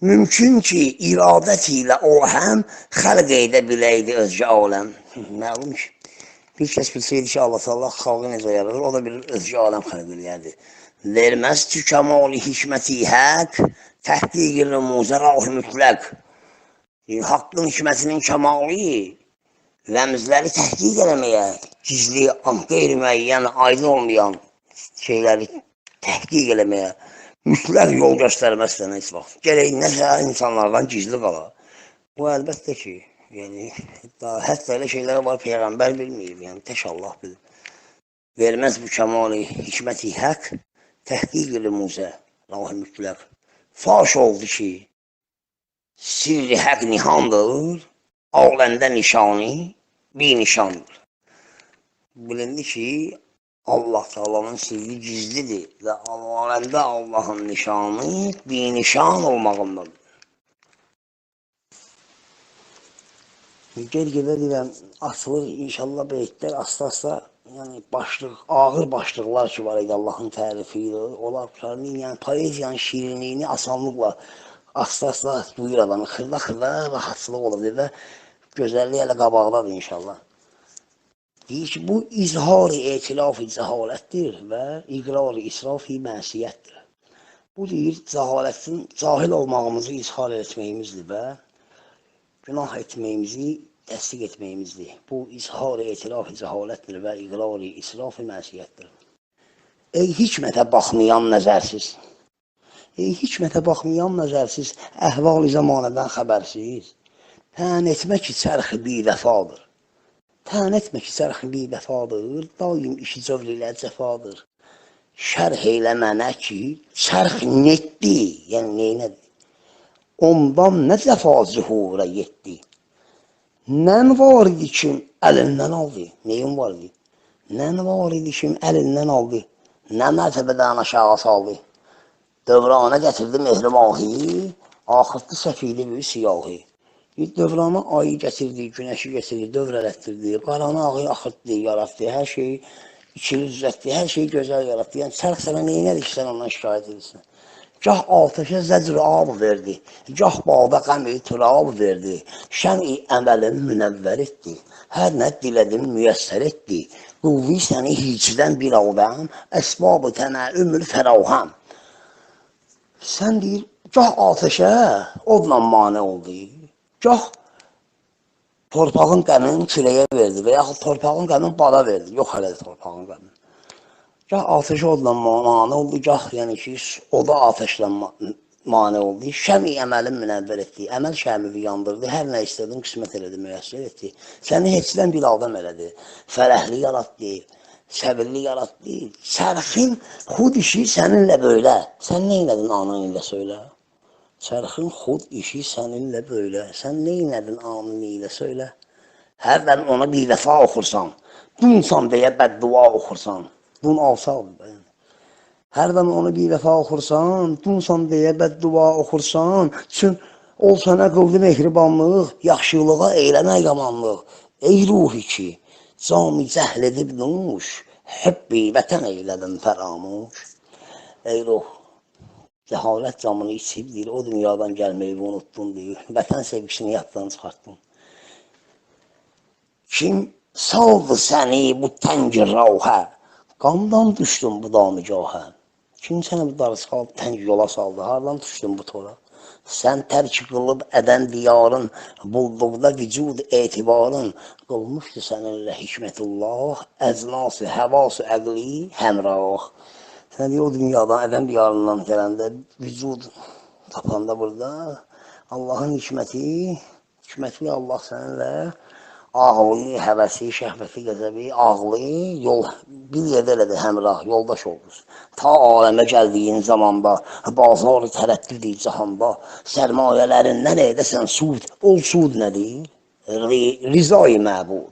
Mümkün ki, iradət ilə o həm xəlq edə biləydi özgə aləm. Məlum ki, bir kəs bilsəydi ki, Allah xalqı necə yaradır, o da bir özgə aləm xəlq eləyərdi. Verməz ki, kəmal-i hikməti hək, təhqiq-i rümuzə rah-ı mütləq. Haqqın hikmətinin kəmalı, rəmzləri təhqiq eləməyə, gizli, qeyri-müəyyən, aydın olmayan şeyləri təhqiq eləməyə, mütləq yol göstərməzsən heç vaxt. Gələk nəsə insanlardan gizli qala. Bu əlbəttə ki, yəni, hətta elə şeylər var, Peyğəmbər bilməyib, yəni, tək Allah bilir. Verməz bu kəmal-i hikməti hək, təhqiq rümuzə rah-ı mütləq. Faş oldu ki, sirri həq nihandır, aləmdə nişanı bir nişandır. Bilindi ki, Allah Teala'nın sirri gizlidir və aləmdə Allahın nişanı bir nişan olmağındadır. Gel-gedə deyirəm, açılır inşallah beytlər, asla-asla, yəni ağır başlıqlar ki var idi Allahın tərifi ilə, onlar yəni poeziyanın şirinliyini asanlıqla asla-asla duyur adamı, xırda-xırda rahatçılıq olur və gözəlliyi elə qabaqdadır inşallah. Deyir ki, bu izhar-ı etilaf-ı cəhalətdir və iqrar-ı israf-ı mənsiyyətdir. Bu deyir, cəhalətin, cahil olmağımızı izhar etməyimizdir və günah etməyimizi təsdiq etməyimizdir. Bu izhar-ı etilaf-ı cəhalətdir və iqrar-ı israf-ı mənsiyyətdir. Ey hikmətə baxmayan nəzərsiz, ey hikmətə baxmayan nəzərsiz, əhval-i zamanədən xəbərsiz, tən etmək ki, çərxi bir vəfadır. Tən etmək ki, çərxi bir vəfadır, daim işi cövr ilə cəfadır. Şərh elə mənə ki, çərx netdi, yəni neynədir? Ondan nə cəfa zühura yetdi? Nən var idi kim əlindən aldı? Neyin var idi? Nən var idi kim əlindən aldı? Nə mərtəbədən aşağı saldı? Dövrana gətirdi mehrimahi, axıtdı səfili bir siyahi. Dövrana ayı gətirdi, günəşi gətirdi, dövr ələtdirdi, qaranı ağı axıtdı, yaratdı, hər şeyi ikili düzətdi, hər şeyi gözəl yaratdı. Yəni, çərx sənə neynədir ki, sən ondan şikayət edirsən? Gah atəşə zəcr ab verdi, gah bağda qəmi turab verdi. Şəmi əməlim münəvvər etdi, hər nə dilədim müyəssər etdi. Quvvi səni hicdən bir aldam, əsbab-ı tənəümül fərahəm. Sən deyir, gah atəşə odla mane oldu, gah torpağın qəmini küləyə verdi və yaxud torpağın qəmini bala verdi. Yox hələ torpağın qəmini. Gah atəşə odla mane oldu, gah yəni ki, oda atəşlə mane oldu. Şəmi əməlim münəvvər etdi, əməl şəmimi yandırdı, hər nə istədin qismət elədi, müyəssər etdi. Səni heçdən bir adam elədi, fərəhli yaratdı, səbirli yaratdı. Çərxin xud işi səninlə böylə, sən nə elədin anın ilə söylə. Çərxin xud işi səninlə böylə, sən nə elədin anın ilə söylə. Hərdən ona bir vəfa oxursan, dunsan deyə bəddua oxursan. Dun alsaqdır. Hərdən onu bir vəfa oxursan, dunsan deyə bəddua oxursan, çün ol sənə qıldı mehribanlıq, yaxşılığa eyləmə yamanlıq. Ey ruhi ki, cami cəhl edib nuş, həbbi vətən eylədin fəramuş. Ey ruh, cəhalət camını içib deyir, o dünyadan gəlməyi unuttun deyir, vətən sevgisini yaddan çıxartdın. Kim saldı səni bu təngi rauhə, qamdan düşdün bu damigahə. Kim sənə bu darısqal təng yola saldı, hardan düşdün bu tora? Sən tərk qılıb ədən diyarın, bulduqda vücud etibarın, qılmışdı səninlə hikmətullah, əznası, həvası, əqli, həmrah. Sən deyir, o dünyadan, ədən diyarından gələndə, vücud tapanda burada, Allahın hikməti Allah səninlə, ağlı, həvəsi, şəhvəti, qəzəbi, ağlı, yol, bir yerdə elədi həmrah, yoldaş oldunuz. Ta aləmə gəldiyin zamanda, bazar-ı tərəddüd-i cahanda, sərmayələrindən edəsən sud, ol sud nədir? Rizai məbud.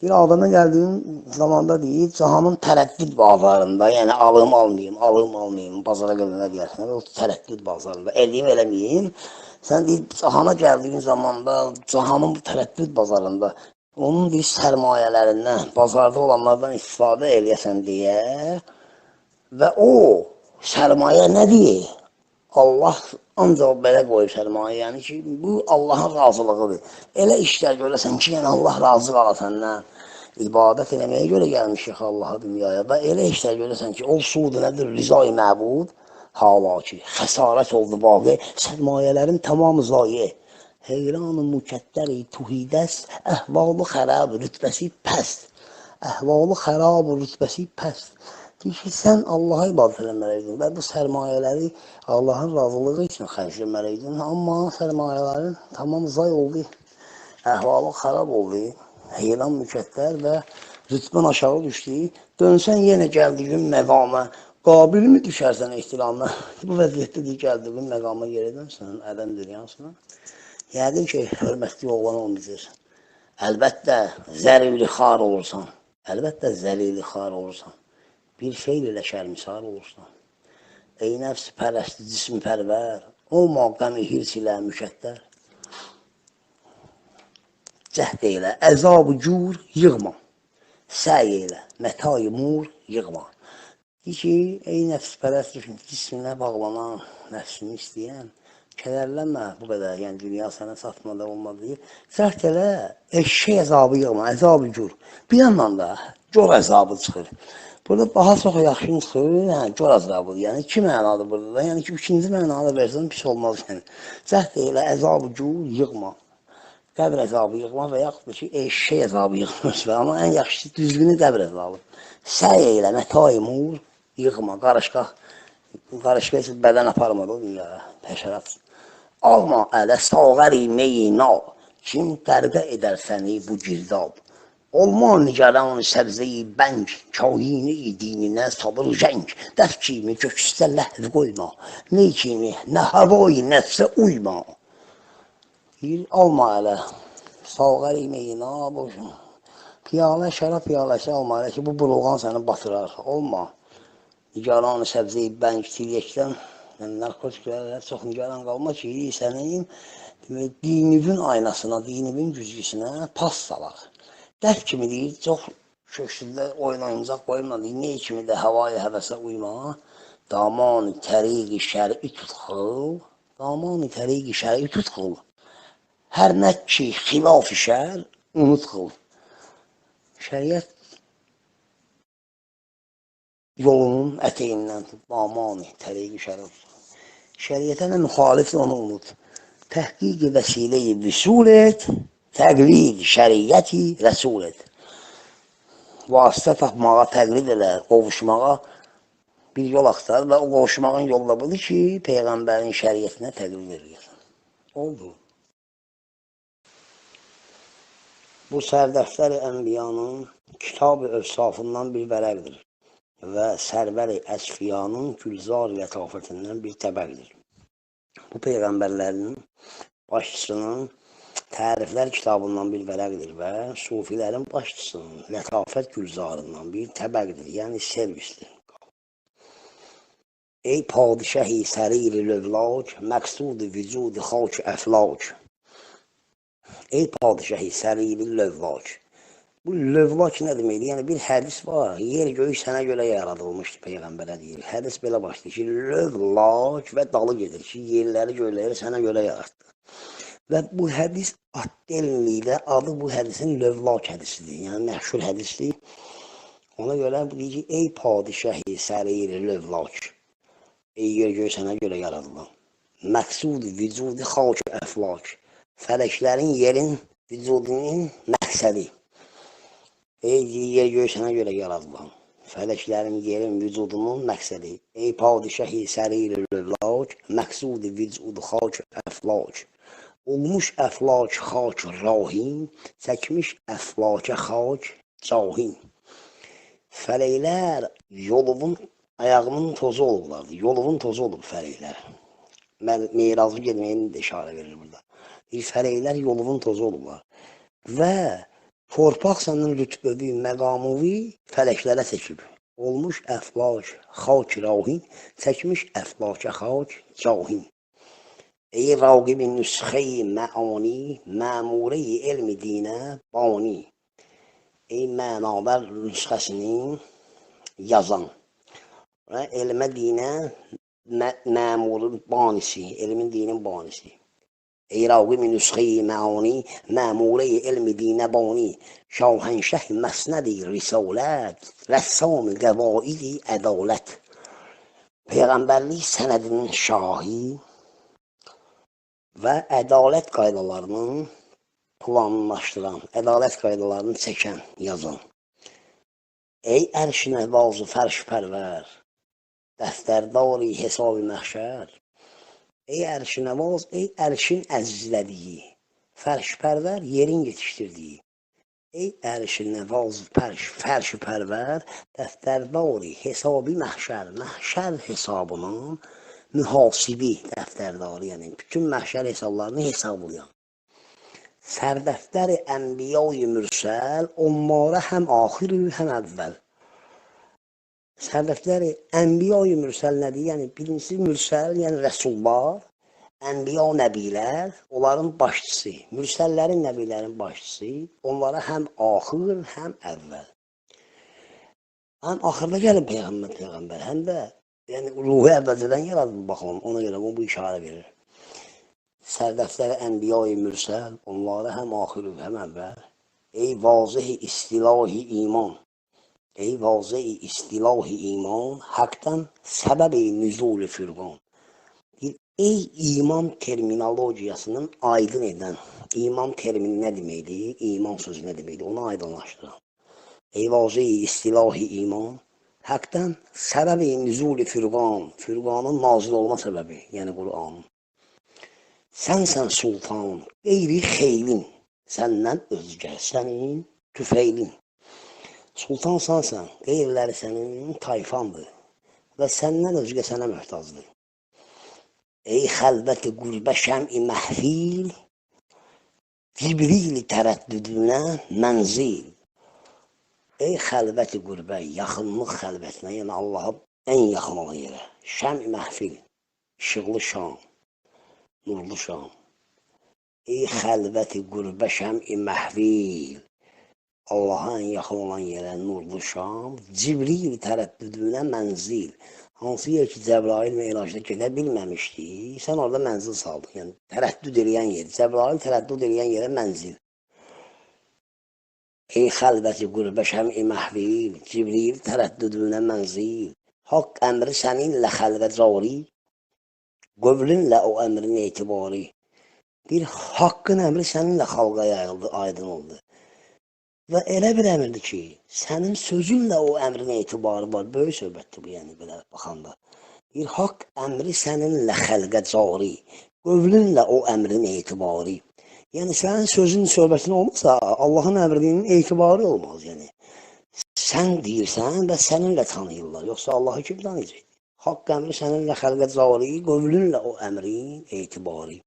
Bir adama gəldiyin zamanda deyir, cahanın tərəddüd bazarında, yəni alım almayayım, bazara gələnə deyərsən, o tərəddüd bazarında, eləyim, eləməyim. Sən deyir, cahana gəldiyin zamanda, cahanın bu tərəddüd bazarında, onun deyir, sərmayələrindən, bazarda olanlardan istifadə eləyəsən deyə və o sərmayə nə deyir? Allah ancaq belə qoyub sərmayə, yəni ki, bu Allahın razılığıdır. Elə işlər görəsən ki, yəni Allah razı qala səndən. İbadət eləməyə görə gəlmişik Allaha dünyaya və elə işlər görəsən ki, ol sudu nədir? Rizai məbud. Hala ki, xəsarət oldu bağı, sərmayələrin tamamı zayi. Heyran-ı mükəddəri tuhidəs, əhvalı xərab rütbəsi pəst. Əhvalı xərab rütbəsi pəst. Deyir ki, sən Allaha ibadət eləmələydin və bu sərmayələri Allahın razılığı üçün xərcləmələydin. Amma sərmayələrin tamam zay oldu, əhvalı xərab oldu. Heyran mükəddər və rütbən aşağı düşdü. Dönsən yenə gəldiyin məqama, qabil mi düşərsən ehtiramına? Bu vəziyyətdə deyir, gəldiyin məqama yer edəmsən, ədəm dünyasına. Yəqin ki, hörmətli oğlan olmayacaq. Əlbəttə, zəlili xar olursan. Əlbəttə, zəlili xar olursan. Bir şeyl ilə şərmisar olursan. Ey nəfs pərəsti, cismi pərvər, olma qəmi hirs ilə mükəddər. Cəhd elə, əzab-ı cür yığma. Səy elə, mətay-ı mur yığma. Deyir ki, ey nəfs pərəst düşün, cisminə bağlanan, nəfsini istəyən, kədərlənmə bu qədər, yəni dünya sənə satmada olmadı deyir. Cəhd elə, eşşək əzabı yığma, əzab-ı cür. Bir yandan da cor əzabı çıxır. Burada daha çox yaxşını çıxır, cor əzabıdır. Yəni, iki mənadır burada da. Yəni ki, ikinci mənada versən pis olmaz. Yəni, cəhd elə, əzab-ı cür yığma. Qəbr əzabı yığma və yaxud da ki, eşşək əzabı yığmaz. Amma ən yaxşısı düzgünü qəbr əzabı. Səy elə, mətay mur yığma, qarışqa üçün bədən aparmadı o dünyaya, həşərat. Alma ələ sağəri meyna, kim qərqə edər səni bu girdab. Olma nigaran səbzəyi bəng, kaini dininə salır jəng. Dəf kimi köksüzdə ləhv qoyma, ney kimi nə havayı nəfsə uyma. Alma ələ sağəri meyna, boşun. Piyalə, şərab piyaləsi alma elə ki, bu burulğan səni batırar. Olma. Nigaran səbzəyi bəng, tiryəkdən, narkotiklərlə çox nigaran qalma ki, sənin dinivin aynasına, dinivin güzgüsünə pas salar. Dəf kimi deyir, çox köksündə oyun oyuncaq qoyma, ney kimi də havaya həvəsə uyma. daman təriqi şər'i tutxul, daman təriqi şər'i tutxul, hər nə ki xilaf-ı şər unutxul. Şəriət yolunun ətəyindən tut, daman təriqi şər'i tutxul. Şəriətə nə müxalifdir, onu unut. Təhqiq-i vəsilə-i vüsul et, təqlid şəriəti rəsul et. Vasitə tapmağa, təqlid elə, qovuşmağa bir yol axtar və o qovuşmağın yolu da budur ki, Peyğəmbərin şəriətinə təqlid edirsən. Oldu. Bu Sərdəftər-i Ənbiyanın kitab-ı övsafından bir vərəqdir və Sərvər-i Əsfiyanın Gülzar-ı Lətafətindən bir təbəqdir. Bu Peyğəmbərlərin başçısının Təriflər kitabından bir vərəqdir və Sufilərin başçısının Lətafət Gülzarından bir təbəqdir, yəni servisdir. Ey padişahi sərir-i lövlac, məqsud-i vücud-i xac-ı əflac. Ey padişahi sərir-i lövlac. Bu lövlac nə deməkdir? Yəni bir hədis var, yer göy sənə görə yaradılmışdır, Peyğəmbərə deyir. Hədis belə başlayır ki, lövlac və dalı gedir ki, yerləri göyləri sənə görə yaratdı. Və bu hədis At-Delnidə adı bu hədisin lövlac hədisidir, yəni məşhur hədisdir. Ona görə deyir ki, ey padişahi sərir-i lövlac. Ey yer göy sənə görə yaradılır. Məqsud vücudi xac-ı əflac. Fələklərin, yerin, vücudunun məqsədi. Ey yer göy sənə görə yaradılır. Fələklərin, yerin, vücudunun məqsədi. Ey padişahi sərir-i lövlac. Məqsud vücudi xac-ı əflac. Olmuş əflac xac rahin, çəkmiş əflacə xac cahin. Fələklər yoluvun ayağımın tozu olublardı. Yoluvun tozu olub fələklər. Meyrazı gedməyini də işarə verir burada. Fələklər yoluvun tozu olublar. Və torpaq sənin rütbəvi, məqamuvi fələklərə çəkib. Olmuş əflac xac rahin, çəkmiş əflacə xac cahin. Ey raqib-i nüsxə-i məani, məmure-i elm-i dinə bani. Ey mənavər nüsxəsini yazan. Elmə dinə məmurun banisi, elmin dinin banisi. Ey raqib-i nüsxə-i məani, məmure-i elm-i dinə bani. Şahənşəh məsnəd-i risalət, rəssam-ı qəvaid-i ədalət. Peyğəmbərlik sənədinin şahi və ədalət qaydalarının planlaşdıran, ədalət qaydalarını çəkən, yazan. Ey ərşinə vazı fərş pərvər, dəftərdari hesab-ı məhşər. Ey ərşinə vaz, ey ərşin əzizlədiyi, fərş pərvər, yerin yetişdirdiyi. Ey ərşinə vaz fərş pərvər, dəftərdari hesab-ı məhşər. Məhşər hesabının mühasibi dəftərdarı, yəni bütün məhşər hesablarını hesablayan. Sərdəftər-i Ənbiya-i Mürsəl, onlara həm axir, həm əvvəl. Sərdəftər-i Ənbiya-i Mürsəl nədir? Yəni birincisi Mürsəl, yəni rəsullar, Ənbiya nəbilər, onların başçısı, Mürsəllərin nəbilərin başçısı, onlara həm axir, həm əvvəl. Həm axırda gəlin Peyğəmbər, həm də yəni ruhu əvvəlcədən yaradılır, baxın, ona görə bu işarə verir. Sərdəftər Ənbiya-i Mürsəl, onlara həm axir, həm əvvəl. Ey vazih-i istilahi iman, ey vazih-i istilahi iman, haqdan səbəb-i nüzul-i fürqan. Ey iman terminologiyasının aydın edən, iman termini nə deməkdir, iman sözü nə deməkdir, onu aydınlaşdıran. Ey vazih-i istilahi iman, haqdan səbəb-i nüzul-i fürqan, fürqanın nazil olma səbəbi, yəni Qur'anın. Sənsən sultan, qeyri xeylin, səndən özgə sənin tüfeylin. Sultan sənsən, qeyriləri sənin tayfandır və səndən özgə sənə möhtazdır. Ey xəlvət-i qürbə şəm-i məhfil, Cibril-i tərəddüdünə mənzil. Ey xəlvət-i qürbə, yaxınlıq xəlvətinə, yəni Allaha ən yaxın olan yerə. Şəm-i məhfil, işıqlı şam, nurlu şam. Ey xəlvət-i qürbə şəm-i məhfil, Allaha ən yaxın olan yerə nurlu şam, Cibril tərəddüdünə mənzil. Hansı yer ki, Cəbrail Meyracda gedə bilməmişdi, sən orada mənzil saldın. Yəni, tərəddüd eləyən yer, Cəbrail tərəddüd eləyən yerə mənzil. Ey xəlvəti qürbə şəmi məhvil, Cibril tərəddüdünə mənzil. Haqq əmri səninlə xəlvə cari, qövlünlə o əmrin etibarı. Bir haqqın əmri səninlə xalqa yayıldı, aydın oldu. Və elə bir əmrdir ki, sənin sözünlə o əmrin etibarı var. Böyük söhbətdir bu, yəni belə baxanda. Bir haqq əmri səninlə xəlqə cari, qövlünlə o əmrin etibarı. Yəni sənin sözün söhbətin olmasa, Allahın əmrinin etibarı olmaz. Yəni sən deyirsən və səninlə tanıyırlar. Yoxsa Allahı kim tanıyacaq? Haqq əmri səninlə xəlqə cari, qövlünlə o əmrin etibarı.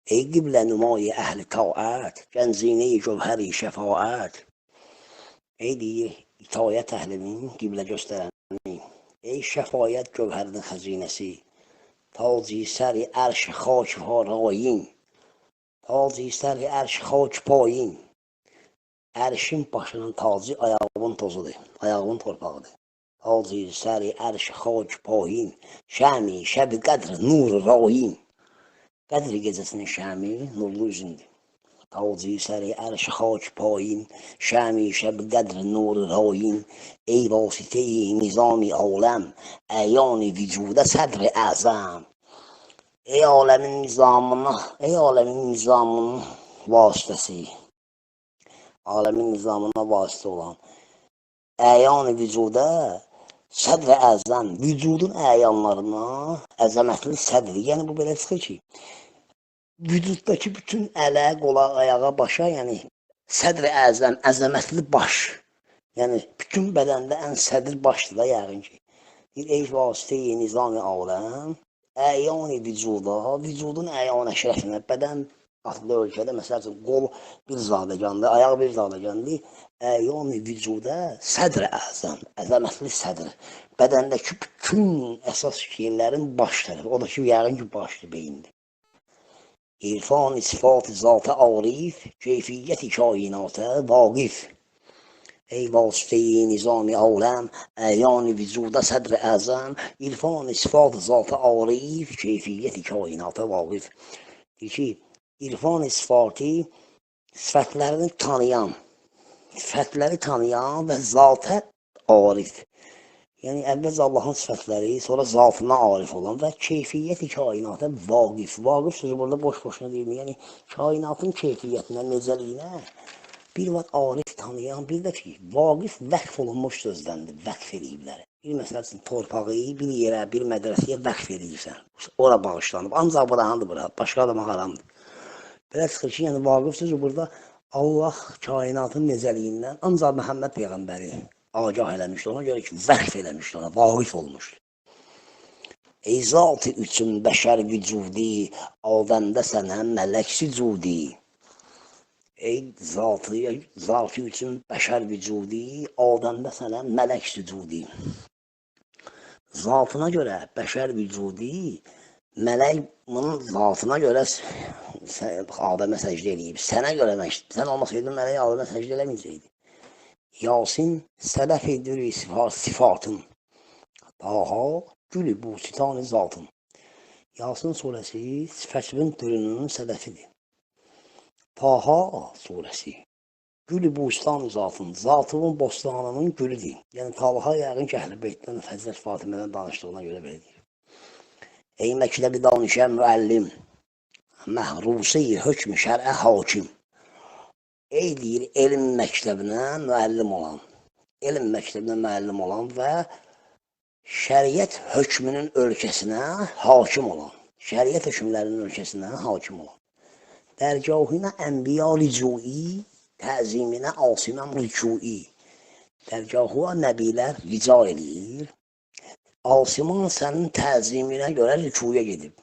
Ey qiblə nümayi əhli taat, gənzine-i cövhəri şəfaat. Ey deyir, itayət əhlinin qiblə göstərəni. Ey şəfayət cövhərinin xəzinəsi. Taci səri ərş xaç harayin. Taci səri ərş xaç payin. Ərşin başının tacı ayağımın tozudur, ayağımın torpağıdır. Taci səri ərş xaç payin. Şəmi şəbi qədr nur rayin. Qədr gecəsinin şəmi nurlu üzündür. Taci səri ərş xaç payin. Şəmi şəbi qədr nur rayin. Ey vasitəyi nizami aləm. Əyani vücuda sədr əzəm. Ey aləmin nizamının vasitəsi. Aləmin nizamına vasitə olan. Əyan-ı vücuda sədr-i əzəm, vücudun əyanlarına əzəmətli sədr. Yəni bu belə çıxır ki, vücuddakı bütün ələ, qola, ayağa, başa, yəni sədr-i əzəm, əzəmətli baş. Yəni bütün bədəndə ən sədr başdır da yəqin ki. Ey vasitə-i nizam-ı aləm, əyan-ı vücuda, vücudun əyan əşrəfinə, bədən adlı ölkədə, məsəl üçün, qol bir zadəgandır, ayaq bir zadəgandır, əyan-ı vücuda sədr-i əzəm, əzəmətli sədr. Bədəndəki bütün əsas şeylərin baş tərəfi, o da ki, yəqin ki, başdır, beyindir. İrfan-ı sifat-ı zat-ı arif, keyfiyyət-i kainatə vaqif. Ey vasitə-i nizam-ı aləm, əyan-ı vücuda sədr-i əzəm, İrfan-ı sifat-ı zat-ı arif, keyfiyyət-i kainatə vaqif. Deyir ki, İrfan-ı sifatı, sifətlərini tanıyan və zatə arif. Yəni, əvvəlcə Allahın sifətləri, sonra zatına arif olan və keyfiyyət-i kainata vaqif. Vaqif sözü burada boş-boşuna deyilmir. Yəni, kainatın keyfiyyətinə, necəliyinə bir vaxt arif tanıyan, bir də ki, vaqif vəqf olunmuş sözdəndir, vəqf ediblər. Bir məsələ üçün, torpağı bir yerə, bir mədrəsiyə vəqf edirsən. Ora bağışlanıb. Ancaq burahandır bura, başqa adama haramdır. Belə çıxır ki, yəni vaqif sözü burada Allah kainatın necəliyindən ancaq Məhəmməd Peyğəmbəri agah eləmişdir. Ona görə ki, vəqf eləmişdir ona, vaqif olmuşdur. Ey zat-ı üçün bəşər vücudi, Adəmdə sənə mələk sücudi. Ey zat-ı üçün bəşər vücudi, Adəmdə sənə mələk sücudi. Zatına görə bəşər vücudi, mələk bunun zatına görə Adəmə səcdə eləyib. Sənə görə sən olmasaydın, mələk Adəmə səcdə eləməyəcəkdi. Yasin sələf edir sifatın. Daha gülü bu sitan-ı zatın. Yasin surəsi sifətinin türünün sələfidir. Taha surəsi gülü bu sitan-ı zatın. Zatının bostanının gülüdür. Yəni Talha yəqin ki, Əhl-i Beytdən, Həzrət Fatimədən danışdığına görə belə deyir. Ey məktəbi danışan müəllim, məhrusi hökm şərə hakim. Ey deyir, elm məktəbinə müəllim olan, və şəriət hökmünün ölkəsinə hakim olan, şəriət hökmlərinin ölkəsinə hakim olan. Dərgahına ənbiya ricui, təziminə asiməm ricui. Dərgahına nəbilər rica edir. Asiman sənin təziminə görə rükuya gedib.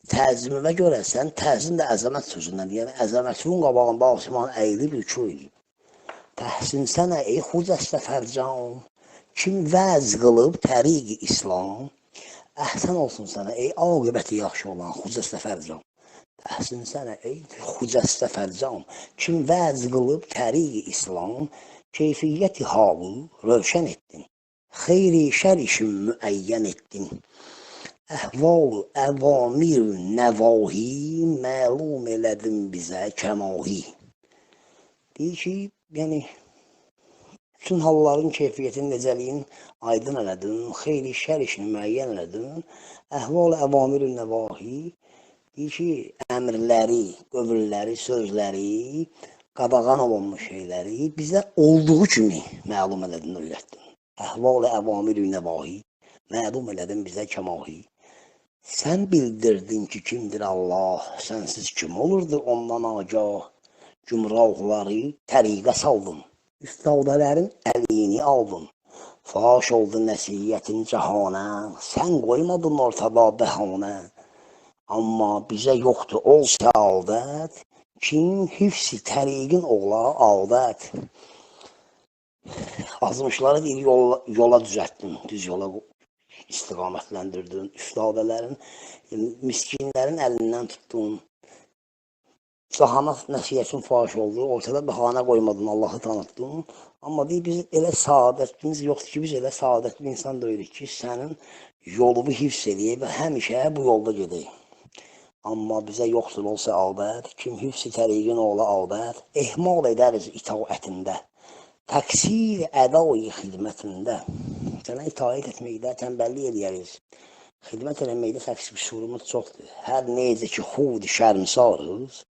Təzimə görə sən təzim də əzəmət sözündən deyəm. Əzəmətin qabağında Asiman əyilib rüku edib. Təhsin sənə ey xudəstə fərcan, kim vəz qılıb təriq-i İslam. Əhsən olsun sənə ey aqibəti yaxşı olan xudəstə fərcan. Təhsin sənə ey xücəstə fərcan, kim vəz qılıb təriq-i İslam, keyfiyyəti halı rövşən etdin. Xeyri şər işin müəyyən etdin. Əhval-ı əvamir nəvahi, məlum elədin bizə kəmahi. Deyir ki, yəni, bütün halların keyfiyyətini, necəliyin aydın elədin, xeyri şər işini müəyyən elədin. Əhval-ı əvamir nəvahi, deyir ki, əmrləri, qövülləri, sözləri, qadağan olunmuş şeyləri bizə olduğu kimi məlum elədin, öyrətdin. Əhval-ı əvamir nəvahi, məlum elədin bizə kəmahi. Sən bildirdin ki, kimdir Allah, sənsiz kim olurdu ondan agah, gümrahları təriqə saldın, üstadələrin əlini aldın, faş oldu nəsiyyətin cahana, sən qoymadın ortada bəhanə. Amma bizə yoxdur ol səadət, kim hifz-i təriqin oğla adət. Azmışları deyir, yola düzəltdin, düz yola istiqamətləndirdin, üstadələrin, miskinlərin əlindən tutdun, cahana nəsiyyətin faş oldu, ortada bəhanə qoymadın, Allahı tanıtdın. Amma deyir, biz elə saadətimiz yoxdur ki, biz elə saadətli insan deyirik ki, sənin yolunu hifz edəyik və həmişə bu yolda gedək. Amma bizə yoxdur olsa adət, kim hifz-i təriqin oğla adət, ehmal edəriz itaətində, təqsir əda-i xidmətində. Sənə itaət etməkdə tənbəllik edəriz. Xidmət eləməkdə təqsirimiz çoxdur. Hər necə ki, xud şərmsarız,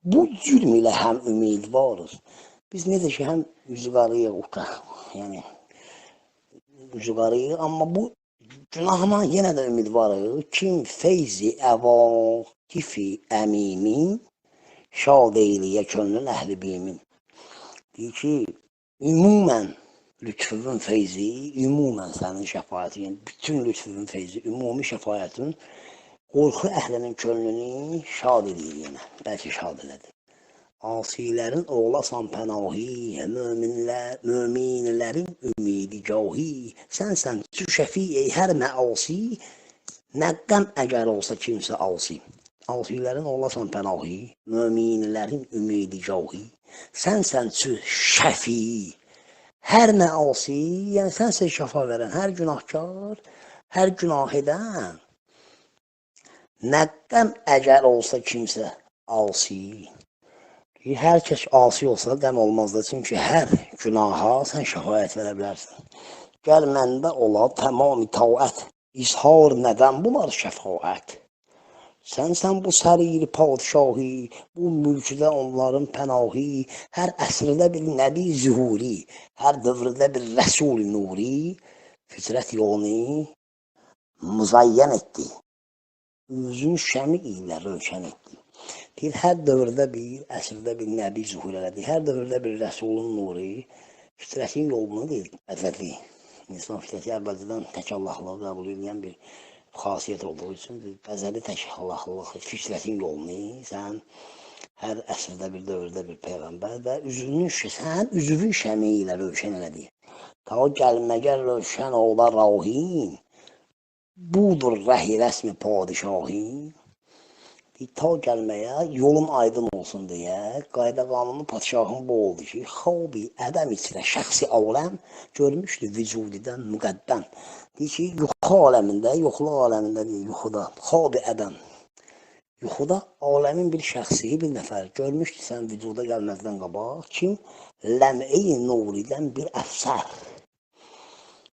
bu cürm ilə həm ümidvarız. Biz necə ki, həm üzüqarıyıq, yəni üzüqarıyıq, amma bu günahına yenə də ümidvarıq. Kim feyzi əvaqifi əmimin, şad eyliyə könlün əhli bimin. Deyir ki, ümumən lütfüvün feyzi, ümumən sənin şəfayətin, yəni bütün lütfüvün feyzi, ümumi şəfayətin qorxu əhlinin könlünü şad edir yenə, bəlkə şad elədir. Asilərin oğlasan pənahi, möminlərin ümidigahi, sənsən şəfi ey hər məasi, nəqqəm əgər olsa kimsə asi. Asilərin oğlasan pənahi, möminlərin ümidigahi, sənsən şəfi, hər məasi, yəni sənsən şəfa verən, hər günahkar, hər günah edən, nəqqəm əgər olsa kimsə asi. Hər kəs asi olsa qəm olmazdı, çünki hər günaha sən şəfayət verə bilərsən. Gəl məndə ola tamam itaət, izhar nədən bular şəfaət. Sənsən bu səriri padişahi, bu mülkdə onların pənahi, hər əsrdə bir nəbi zühuri, hər dövrdə bir rəsul nuri, fitrət yolunu müzəyyən etdi, üzün şəmi ilə rövşən etdi. Deyir, hər dövrdə bir, əsrdə bir nəbi zühur elədi, hər dövrdə bir rəsulun nuri, fitrətin yolunu deyil, əvvəli. İnsan fitrəti əvvəlcədən tək Allahlığı qəbul edən bir xasiyyət olduğu üçün, əvvəli tək Allahlıq, fitrətin yolunu, sən hər əsrdə bir, dövrdə bir peyğəmbər və sən üzvün şəmi ilə rövşən elədi. Ta o gəlməgər rövşən ola rahin, budur rəhi rəsmi padişahin. Ta gəlməyə yolun aydın olsun deyə, qayda qanunu padişahın bu oldu ki, xabi ədəm içrə şəxsi aləm görmüşdü vücudidən müqəddəm. Deyir ki, yuxu aləmində, yoxluq aləmində deyir, yuxuda, xabi ədəm. Yuxuda aləmin bir şəxsi, bir nəfər görmüşdü sən vücuda gəlməzdən qabaq, kim ləm-i nuridən bir əfsər.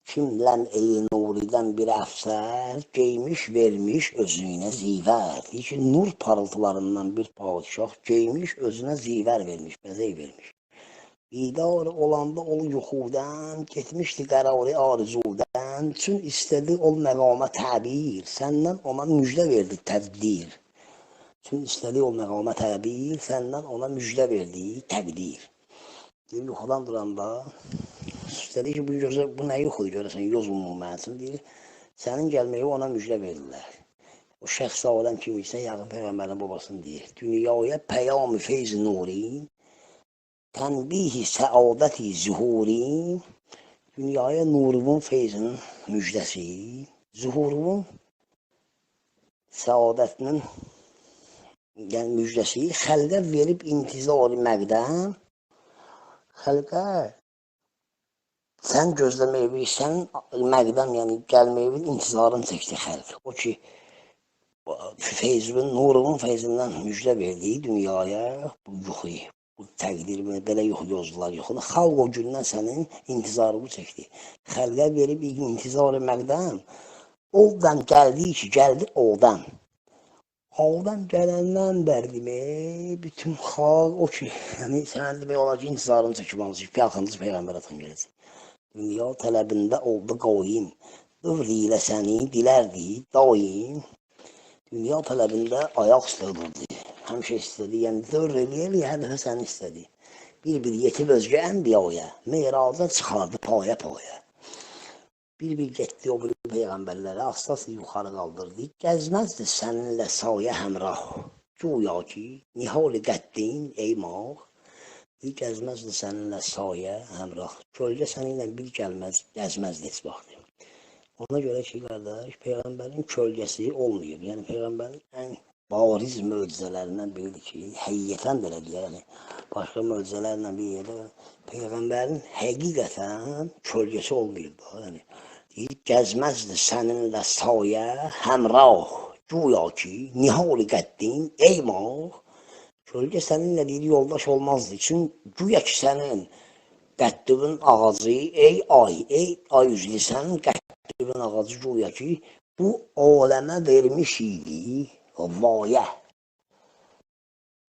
Kim ləm-i nuridən bir əfsər, geymiş, vermiş özünə zivər. Deyir ki, nur parıltılarından bir padişah geymiş, özünə zivər vermiş, bəzək vermiş. Bidar olanda ol yuxudan, getmişdi qərarı arzudan, çün istədi ol məqama təbir, səndən ona müjdə verdi təqdir. Çün istədi ol məqama təbir, səndən ona müjdə verdi təqdir. Deyir, yuxudan duranda, üstəlik ki, bu nə yuxudur görəsən, yoz umumənsin, deyir, sənin gəlməyi ona müjdə verirlər. O şəxs aləm kimi isə Yaqub Peyğəmbərin babasını deyir, dünyaya pəyam-ı feyz nuri, tənbihi səadəti zühuri, dünyaya nurun feyzinin müjdəsi, zühurun səadətinin yəni müjdəsi xəlqə verib intizar məqdəm, xəlqə sən gözləməyi, sən məqdəm, yəni gəlməyi intizarını çəkdi xəlq. O ki, feyzinin, nurunun feyzindən müjdə verdiyi dünyaya bu yuxuyu, bu təqdir, belə yuxu yozdular yuxunu. Xalq o gündən sənin intizarını çəkdi. Xəlqə verib intizar məqdəm, oldan gəldi ki, gəldi oldan. Oldan gələndən bərdimi, bütün xalq o ki, yəni sənə demək olar ki, intizarını çəkib alacaq, yaxınız Peyğəmbər atan gələcək. Dünya tələbində oldu qoyim, dövr ilə səni dilərdi daim. Dünya tələbində ayaq üstə durdu, həmişə istədi, yəni dövr eləyir, hər dəfə səni istədi. Bir-bir yetib özgə ənbiyaya, meyraca çıxardı paya-paya. Bir-bir getdi o biri peyğəmbərlərə, aslas yuxarı qaldırdı. Gəzməzdi səninlə sayə həmrah. Güya ki, nihal-i qəddin eymağ. Gəzməzdi səninlə sayə həmrah. Kölgə səninlə bir gəlməz, gəzməzdi heç vaxt. Ona görə ki, qardaş, peyğəmbərin kölgəsi olmuyor. Yəni peyğəmbərin ən bariz möcüzələrindən biridir ki, həqiqətən də elədir. Yəni başqa möcüzələrlə bir yerdə peyğəmbərin həqiqətən kölgəsi olmuyor. Yəni gəzməzdi səninlə sayə həmrah, güya ki, nihal-i qəddin eymağ. Kölgə səninlə deyir, yoldaş olmazdı. Çünki güya ki, sənin qəddübün ağacı, ey ay üzlü sənin qəddübün ağacı güya ki, bu aləmə vermiş idi vayə.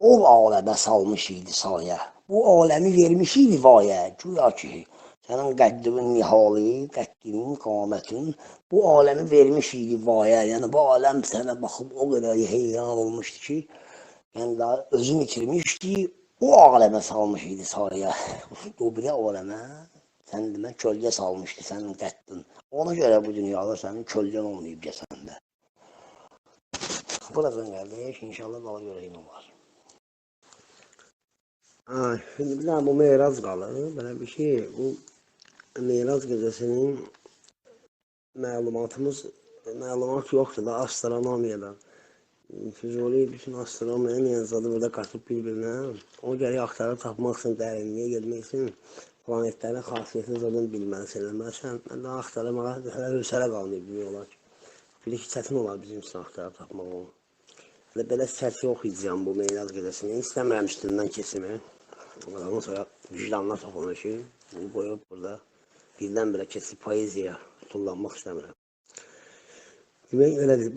O aləmə salmış idi sayə. Bu aləmi vermiş idi vayə, güya ki, sənin qəddübün nihalı, qəddinin, qamətin bu aləmi vermiş idi vayə. Yəni bu aləm sənə baxıb o qədər heyran olmuşdu ki, yəni daha özünü itirmişdi, o aləmə salmış idi sayə. O biri aləmə sən demə kölgə salmışdı sənin qəddin. Ona görə bu dünyada sənin kölgən olmayıb gəsəndə. Buradan qardaş, inşallah bala görəyim var. Şimdi bir daha bu Meyraz qalır. Belə bir şey, bu Meyraz gecəsinin məlumat yoxdur da astronomiyada. Füzuli bütün astronomiyanın yazıları burada qatıb bir-birinə. O gərək axtarıb tapmaq üçün, dərinliyə gelmək üçün planetlərin xasiyyətini zaten bilməlisən, eləməlisən. Mən də axtaramağa hələ hövsələ qalmayıb demək olar ki. Bir iki çətin olar bizim üçün axtarıb tapmaq onu. Belə səthi oxuyacağım bu Meyraz gecəsini. İstəmirəm üstündən keçimi. Ondan sonra vicdanlar toxunur ki, bunu qoyub burada birdən-birə keçib poeziya tullanmaq istəmirəm. Demək elədir,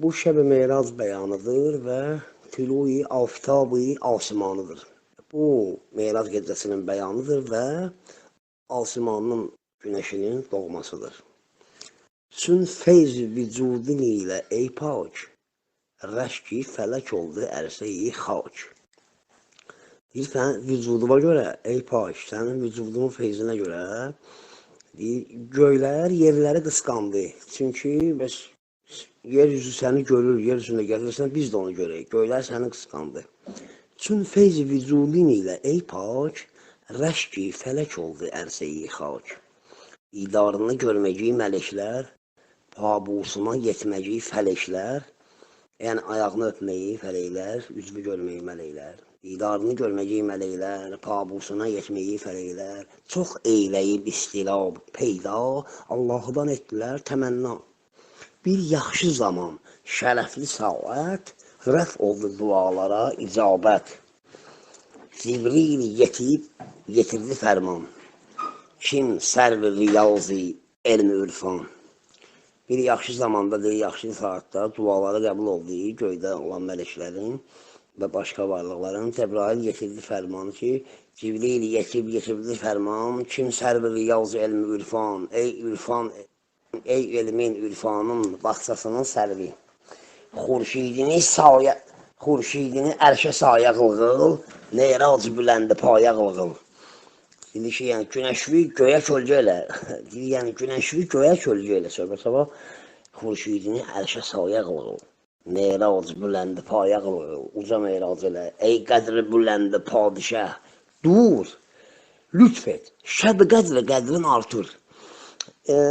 bu şəb-i Meyraz bəyanıdır və tülü-i aftab-ı asimanıdır. Bu Meyraz gecəsinin bəyanıdır və asimanın günəşinin doğmasıdır. Çün feyz-i vücudun ilə ey pak, rəşki fələk oldu ərsə-i xak. Deyir, sənin vücuduma görə, ey pak, sənin vücudunun feyzinə görə göylər yerləri qısqandı. Çünki yeryüzü səni görür, yeryüzündə gəlirsən, biz də onu görək. Göylər səni qısqandı. Çün feyz-i vücudun ilə ey pak, rəşki fələk oldu ərsə-i xak. İdarını görməciyi mələklər, pabusuna yetməciyi fələklər, yəni ayağını öpməyi fələklər, üzvü görməyi mələklər. İdarını görməciyi mələklər, pabusuna yetməyi fələklər, çox eyləyib istilab peyda, Allah'dan etdilər təmənna. Bir yaxşı zaman, şərəfli saat, rəf oldu dualara icabət. Zibril yetirdi fərman, kim sərv-i riyazi elm-i ürfan. Bir yaxşı zamanda, yaxşı saatda duaları qəbul oldu göydə olan mələklərin və başqa varlıqların. Cəbrail yetirdi fərmanı ki, Cibril yetirdi fərman, kim sərv-i riyazi elm-i ürfan, ey ürfan, ey elmin, ürfanın baxçasının sərvi. Xurşidini ərşə sayə qılğıl, neyrac büləndə paya qılğıl. Dedi ki, yəni günəşvi göyə kölgə elə. Dedi, yəni günəşvi göyə kölgə elə. Sabah xurşidini ərşə sayə qılğıl. Meyrac büləndə paya qılğıl. Uca meyrac elə. Ey qədri büləndə padişah. Dur, lütf et. Şəb-i qədrin artır.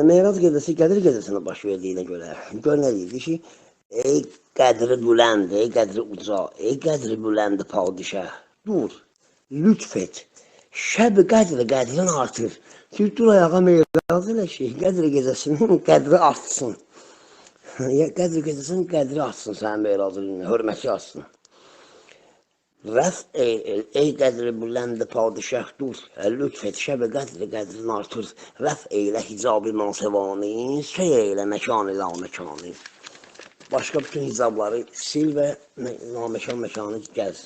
Meyrac gecəsi Qədir gecəsinə baş verdiyinə görə. Gör nə deyildi ki, Ey qədri bülənd, ey qədri uca, ey qədri bülənd padişah, dur, lütf et. Şəb qədrin artır. Dur ayağa meyraz elə şey, qədri gecəsinin qədri artsın. Qədri gecəsinin qədri artsın sənin meyrazının, hörməti artsın. Rəf ey qədri bülənd padişah, dur, lütf et. Şəb qədrin artır. Rəf eylə hicab-ı nasevani, şey eylə məkan ilə məkanı. Başqa bütün hicabları sil və naməkan məkanı gəz.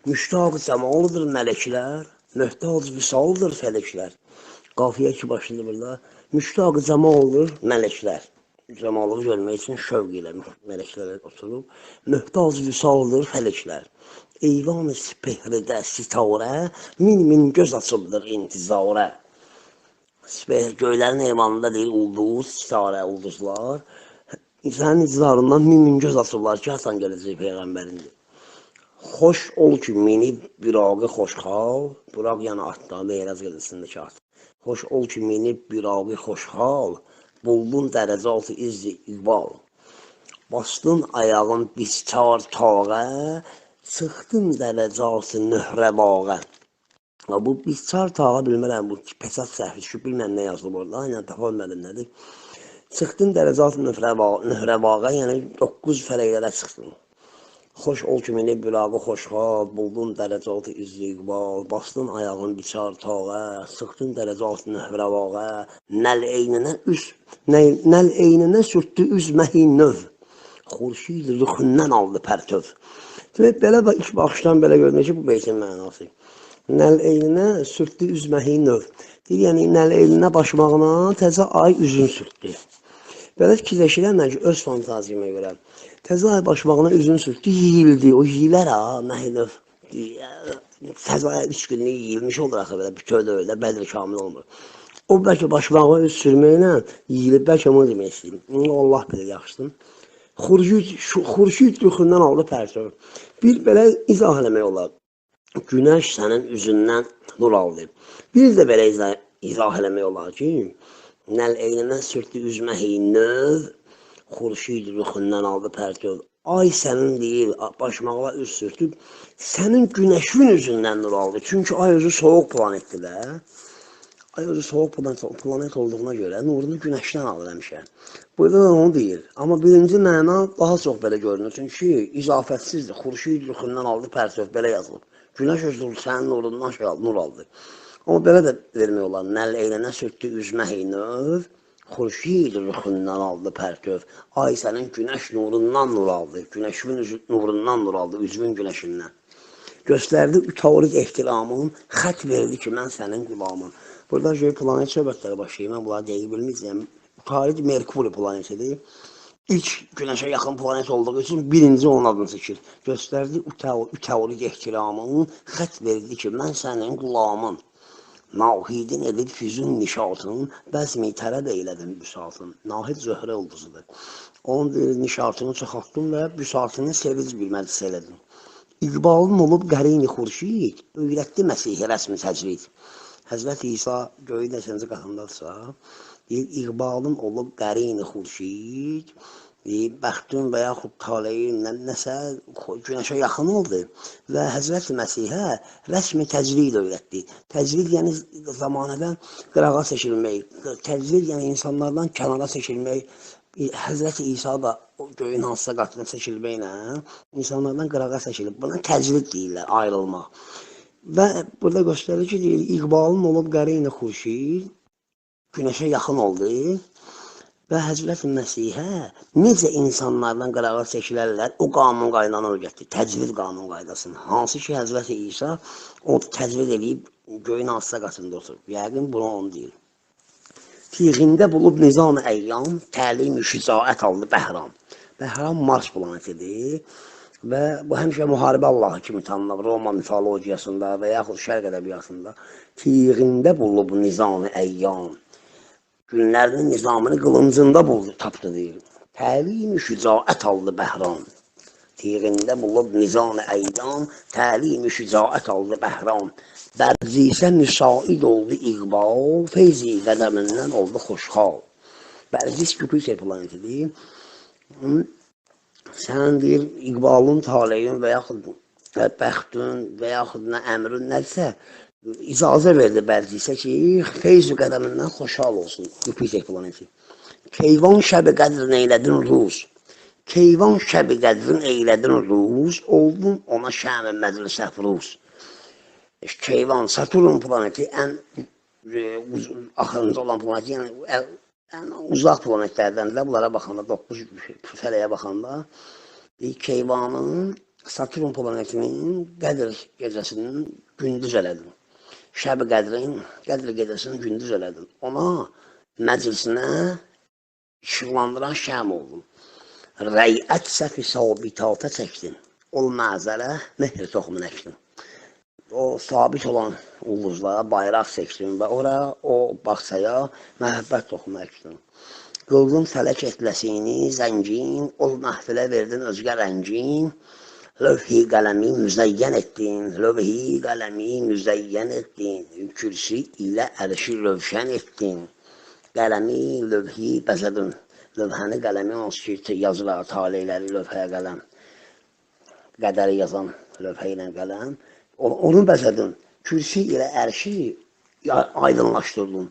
Müştaq cəmalıdır mələklər, möhtac visaldır fələklər. Qafiyə ki başlıdır burada. Müştaq cəmalıdır mələklər. Cəmalığı görmək üçün şövq ilə mələklər oturub. Möhtac visaldır fələklər. Eyvan-ı sipehridə sitarə, min göz açıbdır intizarə. Göylərin eyvanında deyil ulduz, sitarə, ulduzlar. İnsanın icralarından min göz açırlar ki, Hasan gələcək Peyğəmbərindir. Xoş ol ki, minib birağı xoşxal, buraq yəni atda, Meyraz gecəsindəki at. Xoş ol ki, minib birağı xoşxal, buldun dərəcatı izzi iqbal. Bastın ayağın bizkar tağa, çıxdın dərəcatı nöhrəbağa. Bu bizkar tağa bilmərəm, bu pesat səhvi düşüb, bilməm nə yazılıb orada, yəni tapa bilmədim nədir. Çıxdın dərəcat nöhrəbağa, yəni 9 fərəqlərə çıxdın. Xoş ol ki, minib birağı xoşxal, buldun dərəcatı izziqbal, bastın ayağın biçar tağa, çıxdın dərəcat nöhrəbağa, nəl eyninə sürtdü üzməhi növ, xurşid rüxündən aldı pərtöv. Demək, belə ilk baxışdan belə görmək ki, bu beytin mənası. Nəl eyninə sürtdü üzməhi növ. Deyir, yəni, nəl eyninə başmağına təzə ay üzün sürtdü. Belə fikirləşirəm ki, öz fantaziyama görə. Təzə ay başmağına üzün sürtdü, yiyildi. O yiyilər ha, məhdəf. Təzə ay 3 günlük yiyilmiş olur axı belə, bütövdə öyle, bədri kamil olmur. O bəlkə başmağına üz sürməklə yiyilib, bəlkə onu demək istəyim. Allah bilir, yaxşısın. Xurşid rüxündən aldı pərtöv. Bir belə izah eləmək olar. Günəş sənin üzündən nur aldı. Bir də belə izah eləmək olar ki, nəl eyninə sürtdü üzməhi növ, xurşid rüxündən aldı pərtöv. Ay sənin deyil, başmaqla üz sürtüb, sənin günəşin üzündən nur aldı. Çünki ay özü soğuk planetdir də. Ay özü soğuk planet olduğuna görə nurunu günəşdən alır həmişə. Burada da onu deyir. Amma birinci məna daha çox belə görünür. Çünki izafətsizdir. Xurşid rüxündən aldı pərtöv, belə yazılıb. Günəş özü sənin nurundan nur aldı. Amma belə də vermək olar. Nəl eyninə sürtdü üzməhi növ, xurşid rüxündən aldı pərtöv. Ay sənin günəş nurundan nur aldı. Günəşin nurundan nur aldı, üzvün günəşindən. Göstərdi ütavrid ehtiramın, xət verdi ki, mən sənin qulamın. Burada planet söhbətləri başlayayım, mən bunları deyə bilməyəcəyim. Ütavrid Merkuri planetidir. İlk günəşə yaxın planet olduğu üçün birinci onun adını çəkir. Göstərdi ütavrid ehtiramın, xət verdi ki, mən sənin qulamın. Nahidin edib füzün nişatının, bəzmi tərəd eylədim büsatın. Nahid Zöhrə ulduzudur. Onun nişatını çoxaltdım və büsatını sevic bir məclis elədim. İqbalın olub qərini xurşid, öyrətdi Məsihi rəsmi təcrid. Həzrət İsa göyün 5-ci qatındadırsa, İqbalın olub qərini xurşid, bəxtün və yaxud taleyin nəsə günəşə yaxın oldu və Həzrət Məsihə rəsmi təcrid öyrətdi. Təcrid yəni zamanədən qırağa seçilmək, təcrid yəni insanlardan kənara seçilmək. Həzrət İsa da göyün hansısa qatına seçilməklə insanlardan qırağa seçilib. Buna təcrid deyirlər, ayrılmaq. Və burada göstərir ki, İqbalın olub qərini xurşid, günəşə yaxın oldu. Və Həzrət Məsihə necə insanlardan qırağa çəkilərlər, o qanun qaydanı öyrətdi, təcvid qanun qaydasını. Hansı ki, Həzrət İsa o təcvid edib göyün hansısa qatında oturub. Yəqin bunu onu deyil. Tiğində bulub nizam-ı əyyam, təlim-i şücaət aldı Bəhram. Bəhram Mars planetidir və bu həmişə müharibə Allahı kimi tanınır Roma mifologiyasında və yaxud şərq ədəbiyyatında. Tiğində bulub nizam-ı əyyam. Günlərinin nizamını qılıncında buldu, tapdı deyir. Təlim-i şücaət aldı Bəhram. Tiğində bulub nizam-ı əyyam, təlim-i şücaət aldı Bəhram. Bərzisə müsaid oldu İqbal, feyzi qədəmindən oldu xoşxal. Bərzis Jupiter planetidir. Sənin deyir, iqbalın, taleyin və yaxud bəxtün və yaxud nə əmrin nədirsə, icazə verdi bəzisə ki, feyz-ü qədəmindən xoşhal olsun, Yupiter planeti. Keyvan şəbi qədrin eylədin ruz. Keyvan şəbi qədrin eylədin ruz, oldun ona şəmin məclis əfruz. Keyvan, Saturn planeti ən axırıncı olan planeti, yəni uzaq planetlərdən də bunlara baxanda, 9 fələyə baxanda, Keyvanın, Saturn planetinin Qədr gecəsinin gündüz elədim. Şəbi Qədrin, Qədr gecəsinin gündüz elədim. Ona məclisinə işıqlandıran şəm oldum. Rəyət səfi sabitata çəkdim. Ol məzələ mehr toxumun əkdim. O sabit olan ulduzlara bayraq çəkdim və ora o bağçaya məhəbbət toxumu əkdim. Qıldım fələk etləsini, zəngin, ol məhfilə verdin özgə rəngin. Lövhi qələmi müzəyyən etdin, lövhi qələmi müzəyyən etdin. Kürsi ilə ərşi rövşən etdin. Qələmi, lövhi bəzədin. Lövhəni qələmi onsuz ki, yazılar, taleyləri, lövhəyə qələm. Qədəri yazan lövhə ilə qələm. Onu bəzədin. Kürsi ilə ərşi aydınlaşdırdın.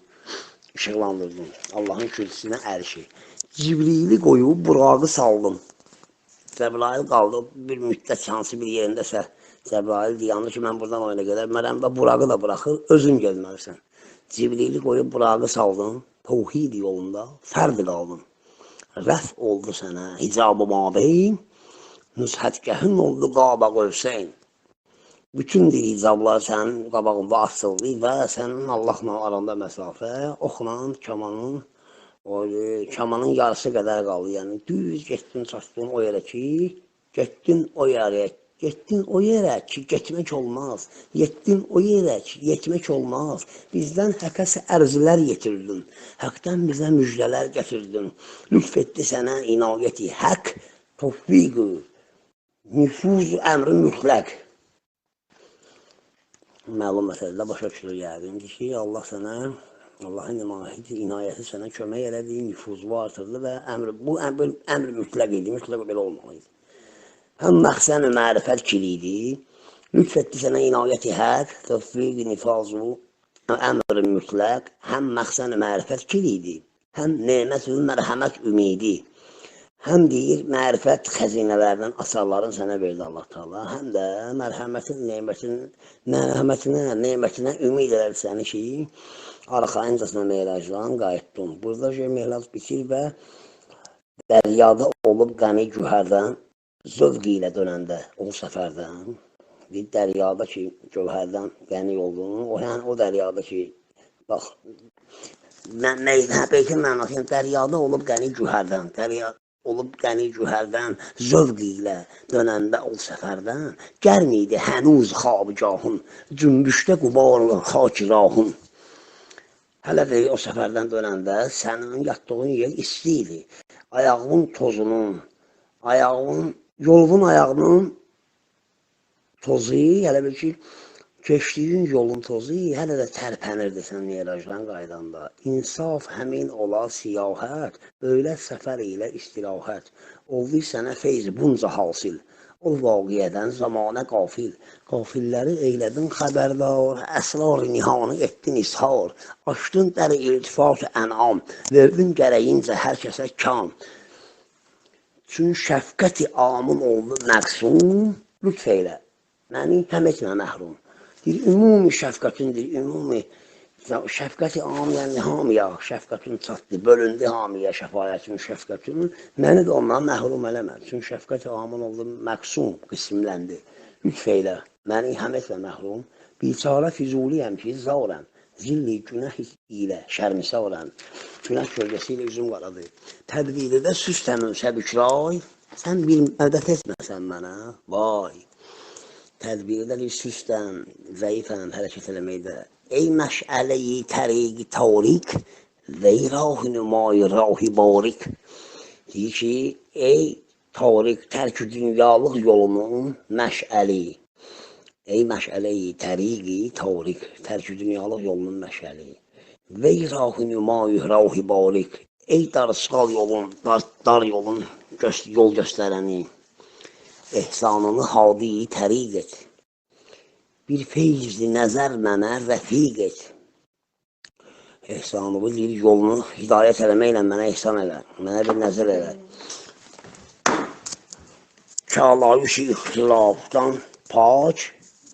İşıqlandırdım. Allahın kürsüsünə ərşi. Cibrili qoyub burağı saldım. Cəbrail qaldı bir müddət hansı bir yerindəsə. Cəbrail deyandı ki, mən buradan oyuna gedər. Mənəm də burağı da buraxır, özün gelməlisən. Cibrili qoyub burağı saldım. Tevhid yolunda fərd qaldım. Rəf oldu sənə hicab-ı mabeyn. Nüshətgəhin oldu qaba qövseyn. Bütün hicablar sənin qabağında açıldı və sənin Allahla aranda məsafə, oxla kamanın yarısı qədər qaldı. Yəni, düz getdin, çatdın o yerə ki, getdin o yerə ki, getmək olmaz. Getdin o yerə ki, yetmək olmaz. Bizdən həqqəsə ərzilər yetirdin. Həqdən bizə müjdələr gətirdin. Lütf etdi sənə inayəti həq, tövfiq, nüfuz, əmri mütləq. Məlum məsələdə başa düşülür yəqin ki, Allah sənə, Allahın inayəti sənə kömək elədi, nüfuzu artırdı və bu əmr mütləq idi, mütləq belə olmalıydı. Həm məxsən-i mərifət kilidi, lütf etdi sənə inayəti həq, tövfiq, nifazu, əmr mütləq, həm məxsən-i mərifət kilidi, həm nemət-ül mərhəmət ümidi, həm deyir, mərifət xəzinələrdən asarların sənə verdi Allah Teala, həm də mərhəmətin, nemətinə ümid edər səni ki, arxayıncasına meyracdan qayıtdın. Burada mehrac bitir və dəryada olub qəmi gühərdən, zövq ilə dönəndə, o səfərdən, bir dəryada ki, gövhərdən qəni oldun, o dəryada ki, bax, beytin mənasıyla dəryada olub qəni gühərdən, olub qəni gühərdən, zövq ilə dönəndə o səfərdən, gərmiydi hənuz xabigahın, cümbüşdə qubarlı xakirahın. Hələ də o səfərdən dönəndə sənin yatdığın yer isti idi. Ayağın tozunun, yolun ayağının tozu, hələ bir ki, keçdiyin yolun tozu hələ də tərpənirdi sən miracdan qaydanda. İnsaf həmin ola siyahət, böylə səfər ilə istirahət. Oldu sənə feyz bunca hasil, o vaqiyyədən zamanə qafil. Qafilləri eylədin xəbərdar, əsrar nihanı etdin ishar. Açdın dəri irtifat ənam, verdin gərəyincə hər kəsə kam. Çün şəfqəti amın oldu məqsum, lütf eylə, məni həm etmə məhrum. Ümumi şəfqətindir, ümumi şəfqəti am, yəni hamiyə, şəfqətin çatdı, bölündü hamiyə, şəfayətin, şəfqətin, məni də ondan məhrum eləmə. Çünki şəfqəti amın oldu məqsum, qismləndi. Lütf eylə, məni həm etmə məhrum, biçarə füzuliyəm ki, zarəm, zilli günəh ilə şərmisarəm, günəh gölgəsi ilə üzüm qaradı. Tədbirdə süstəmin səbükray, sən bir mədət etməsən mənə, vay. Tədbirdə bir süstəm, zəifəm, hərəkət eləməkdə. Ey məşələ-i təriq-i tariq, vey rah-ı nümayi rah-ı barik. Deyir ki, ey tariq, tərk-ü dünyalıq yolunun məşəli. Ey məşələ-i təriq-i tariq, tərk-ü dünyalıq yolunun məşəli. Vey rah-ı nümayi rah-ı barik. Ey darısqal yolun, dar yolun yol göstərəni, ehsanını hadi təriq et. Bir feyzli nəzər mənə rəfiq et. Ehsanı bu deyir, yolunu hidayət eləməklə mənə ehsan elə, mənə bir nəzər elə. Kəlayüş-i ixtilafdan pak,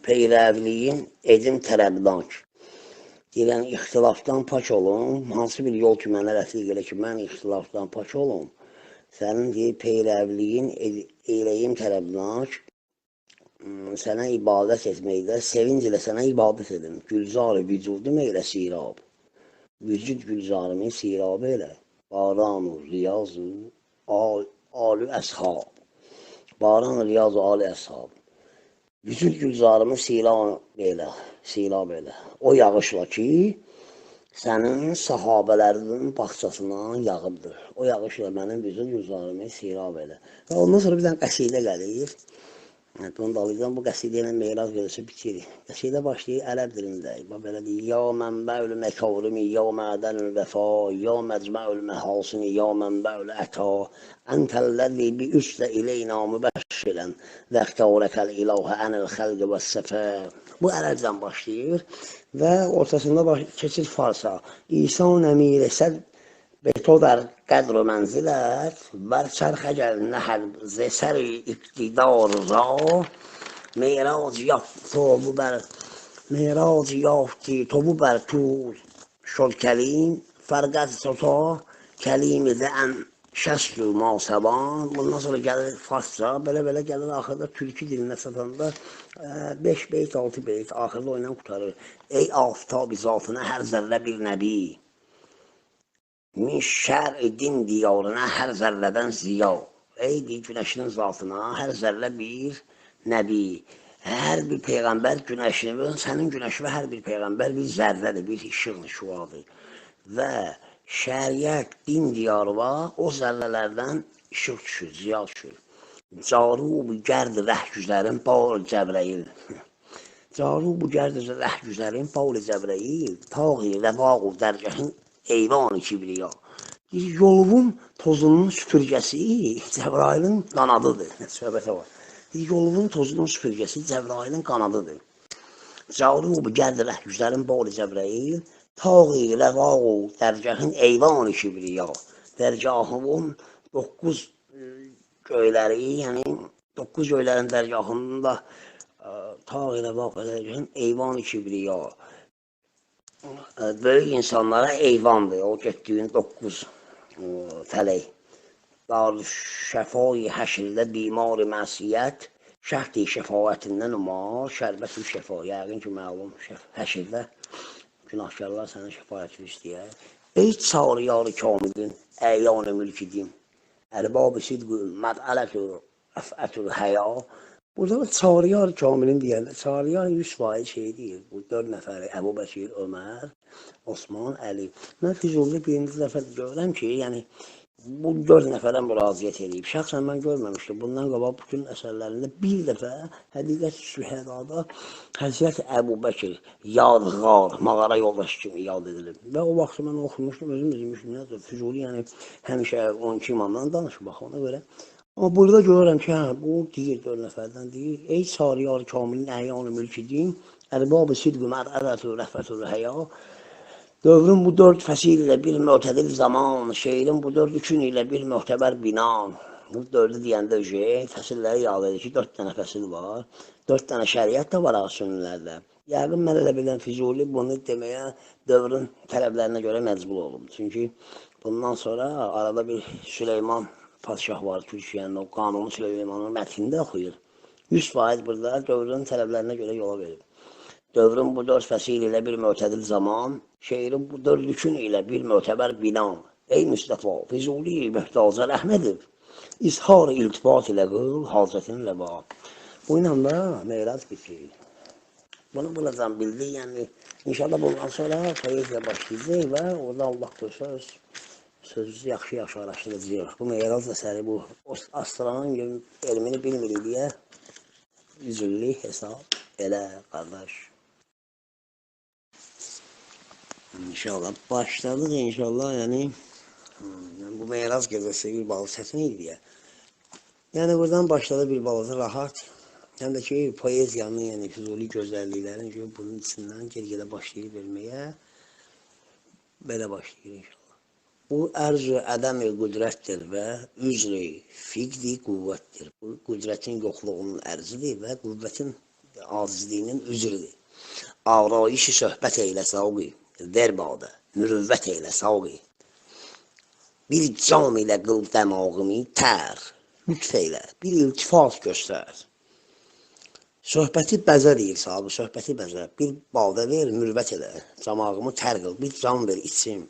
peyrəvliyin edim tərəbdank. Deyirən, ixtilafdan pak olun, hansı bir yol ki mənə rəfiq elə ki, mən ixtilafdan pak olun. Sənin deyir, peyrəvliyin eləyim tərəbdank. Sənə ibadət etməkdə, sevinc ilə sənə ibadət edim. Gülzar-ı vücudum elə sirab. Vücud gülzarımı sirab elə. Baran-ı riyaz-ı al-ı əshab. Baran-ı riyaz-ı al-ı əshab. Vücud gülzarımı sirab elə. O yağışla ki, sənin sahabələrinin baxçasından yağıbdır. O yağışla mənim vücud gülzarımı sirab elə. Və ondan sonra bir dənə qəsidə gəlir. Bunu da alacağım, bu qəsidə ilə Meyraz görürsü bitirir. Qəsidə başlayır ərəb dilində. Belə deyir, ya mənbəül məkavrimi, ya mədənül vəfa, ya məcməül məhasini, ya mənbəül əta, əntəlləzi bi üslə ileyna mübəşşilən, vəxtəvrəkəl ilahə ənil xəlqi və səfə. Bu ərəbdən başlayır və ortasında keçir Farsa. İsan əmir əsəd تو در قدر و منزلت بر چرخ اگر نهر ز سر اقتدار را معراج یافتی تو bu بر طور شد کلیم فرق از تو تا کلیم زن şəst masaban. Bundan sonra gəlir Farsça, belə gəlir axırda türkü dilinə satanda 5 beyt, 6 beyt axırda oyla qutarır. Ey aftab zatına hər zərrə bir nəbi. Min şər-i din diyarına hər zərrədən ziya. Ey günəşinin zatına hər zərrə bir nəbi. Hər bir peyğəmbər günəşini, sənin günəşinə hər bir peyğəmbər bir zərrədir, bir işıqdır, şuadır. Və şəriət, din diyarı var, o zərrələrdən işıq düşür, ziya düşür. Carub gərd rəhgüzərin bal Cəbrəyil. Carub gərd rəhgüzərin bal Cəbrəyil. Taği rəvaq dərgəhin eyvan-ı kibriya. Yolun tozunun süpürgəsi Cəbrailin qanadıdır. Söhbətə var. Yolun tozunun süpürgəsi Cəbrailin qanadıdır. Carub gərd rəhgüzərin bal Cəbrəyil. Taği rəvaq dərgəhin eyvan-ı kibriya. Dərgahının 9 göyləri, yəni 9 göylərin dərgahında taği rəvaq dərgəhin eyvan-ı kibriya. Böyük insanlara eyvandır, o getdiyin 9 fələk. Şəfa-i həşrdə bimar-ı məsiyyət, şəhd-i şəfaətindən umar, şərbət-ü şəfa. Yəqin ki, məlum həşrdə günahkarlar sənin şəfayətini istəyər. Ey çariyar-ı kamilin, əyan-ı mülkidin, ərbab-ı sidqü mədələt-ü əfət-ü həya. Burada çariyar kamilin deyəndə, çariyar 100% şey deyil. Bu 4 nəfəri, Əbu Bəkir, Ömər, Osman, Əli. Mən Füzuli birinci dəfə görürəm ki, yəni bu 4 nəfərə müraciət edib. Şəxsən mən görməmişdim. Bundan qabaq bütün əsərlərində bir dəfə Həqiqət-i Şühədada Həzrət Əbu Bəkir, yadğar, mağara yoldaşı kimi yad edilib. Və o vaxt mən oxumuşdum, özüm demişdim, Füzuli yəni həmişə 12 imamdan danışıb, bax ona görə. Amma burada görürəm ki, bu deyir 4 nəfərdən deyir. Ey çariyar kamilin əyan-ı mülkidin, ərbab-ı sidqü mədələt-ü rəfət-ü həya. Dövrün bu 4 fəsil ilə bir mötədil zaman, şeirin bu 4 üçün ilə bir möhtəbər bina. Bu 4-ü deyəndə fəsilləri yad edir ki, 4 dənə fəsil var. 4 dənə şəriət də var sünnilərdə. Yəqin mən elə bilən Füzuli bunu deməyə dövrün tələblərinə görə məcbur olum. Çünki bundan sonra arada bir Süleyman padişah var Türkiyənin, o qanunu Süleymanın mətnində oxuyur. 100% burada dövrün tələblərinə görə yola verib. Dövrün bu 4 fəsil ilə bir mötədil zaman, şeirin bu 4 üçün ilə bir mötəbər bina. Ey Müstəfa, Füzuli möhtazə rəhmədir. İzhar iltifat ilə qıl, hacətin ləba. Bu ilə də Meyraz bitirir. Bunu buradan bildik, yəni inşallah bundan sonra poeziya başlayacaq və orada Allah qoysa sözümüzü yaxşı araşdıracağıq. Bu Meyraz əsəri, bu astronom elmini bilmirik deyə üzüllü hesab elə qardaş. İnşallah başladıq inşallah, yəni bu Meyraz gecəsi bir balı çətin idi deyə. Yəni buradan başladı bir balaca rahat. Həm də ki, poeziyanın, yəni Füzuli gözəlliklərini ki, bunun içindən geri-gedə başlayır verməyə. Belə başlayır inşallah. Bu ərz-ü ədəm-i qüdrətdir və üzr-i fiqdi qüvvətdir. Bu qüdrətin yoxluğunun ərzidir və qüvvətin acizliyinin üzrüdür. Arayişi söhbət eylə savqi, derbadə, mürüvvət eylə savqi. Bir cam ilə qıl dəmağımı tər, lütf eylə, bir iltifat göstər. Söhbəti bəzə deyir sahibi, söhbəti bəzə. Bir balda ver, mürvət elə, camağımı tər qıl, bir cam ver içim,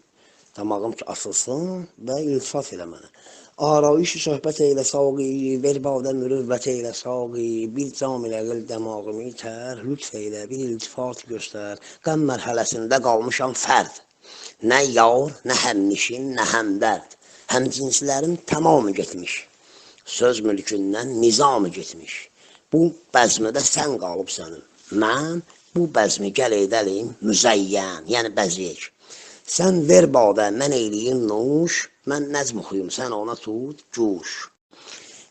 damağım ki asılsın və iltifat elə mənə. Arayişi söhbət eylə savqi, ver balda mürvət eylə savqi, bir cam ilə qıl dəmağımı tər, lütf eylə, bir iltifat göstər. Qəm mərhələsində qalmışam fərd. Nə yar, nə həmnişin, nə həmdərd. Həmcinslərim tamamı getmiş. Söz mülkündən nizamı getmiş. Bu bəzmədə sən qalıb sənin. Mən bu bəzmi gəl edəlim müzəyyən, yəni bəziyək. Sən ver badə, mən eyliyim nuş, mən nəzm oxuyum, sən ona tut, cuş.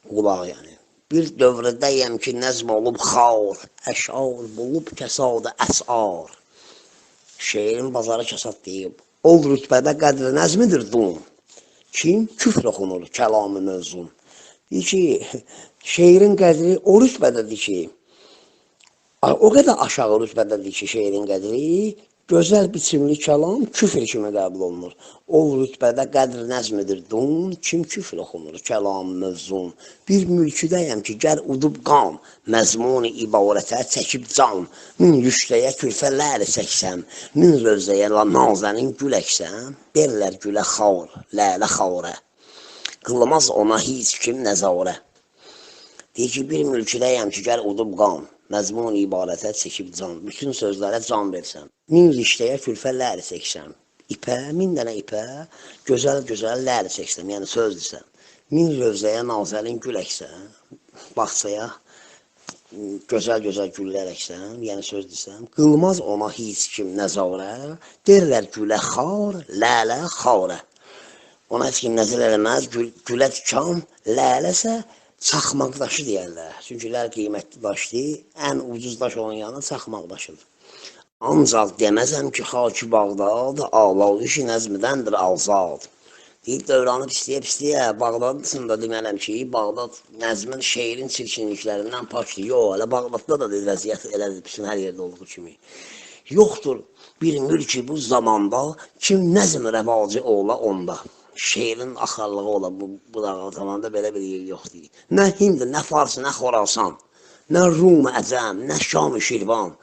Qulaq yəni. Bir dövrədəyəm ki, nəzm olub xar, əşar bulub kəsadə əsar. Şeirin bazarı kəsad deyib. Ol rütbədə qədri nəzmidir dum. Kim? Küfr oxunur, kəlamı mövzun. Deyir ki, şeirin qədri o rütbədədir ki, o qədər aşağı rütbədədir ki, şeirin qədri, gözəl biçimli kəlam küfr kimi qəbul olunur. O rütbədə qədr nəzmidir dun, kim küfr oxunur, kəlam mövzun. Bir mülküdəyəm ki, gəl udub qan, məzmuni ibarətə çəkib can, min yüşləyə külfələri çəksəm, min rövzəyə nazənin gül əksəm, derlər gülə xar, lələ xarə. Qılmaz ona heç kim nəzarə. Deyir ki, bir mülküdəyəm ki, gəl udub qan, məzmun ibarətə çəkib can, bütün sözlərə can versəm, min riştəyə külfə ləri çəksəm, ipə, min dənə ipə, gözəl-gözəl ləri çəksəm, yəni söz desəm, min rövzəyə nazəlin gül əksəm, baxçaya gözəl-gözəl güllər əksəm, yəni söz desəm, qılmaz ona heç kim nəzarə, derlər gülə xar, lələ xarə. Ona heç kim nəzər eləməz, gülə tikan, lələsə çaxmaq daşı deyərlər. Çünki ləl qiymətli daşdır, ən ucuz daş olan yanına çaxmaq daşıdır. Ancaq deməzəm ki, xaki Bağdad, ağlalışı nəzmidəndir azad. Deyib dövranı pisliyə, Bağdad dışında demələm ki, Bağdad nəzmin şeirin çirkinliklərindən pakdır. Yox, elə Bağdadda da vəziyyət elədir, bütün hər yerdə olduğu kimi. Yoxdur bir mülki bu zamanda, kim nəzm rəvacı ola onda. Şeirin axarlığı ola bu zamanda belə bir yer yoxdur. Nə Hind, nə Fars, nə Xorasan, nə Rum, Əcəm, nə Şam, Şirvan.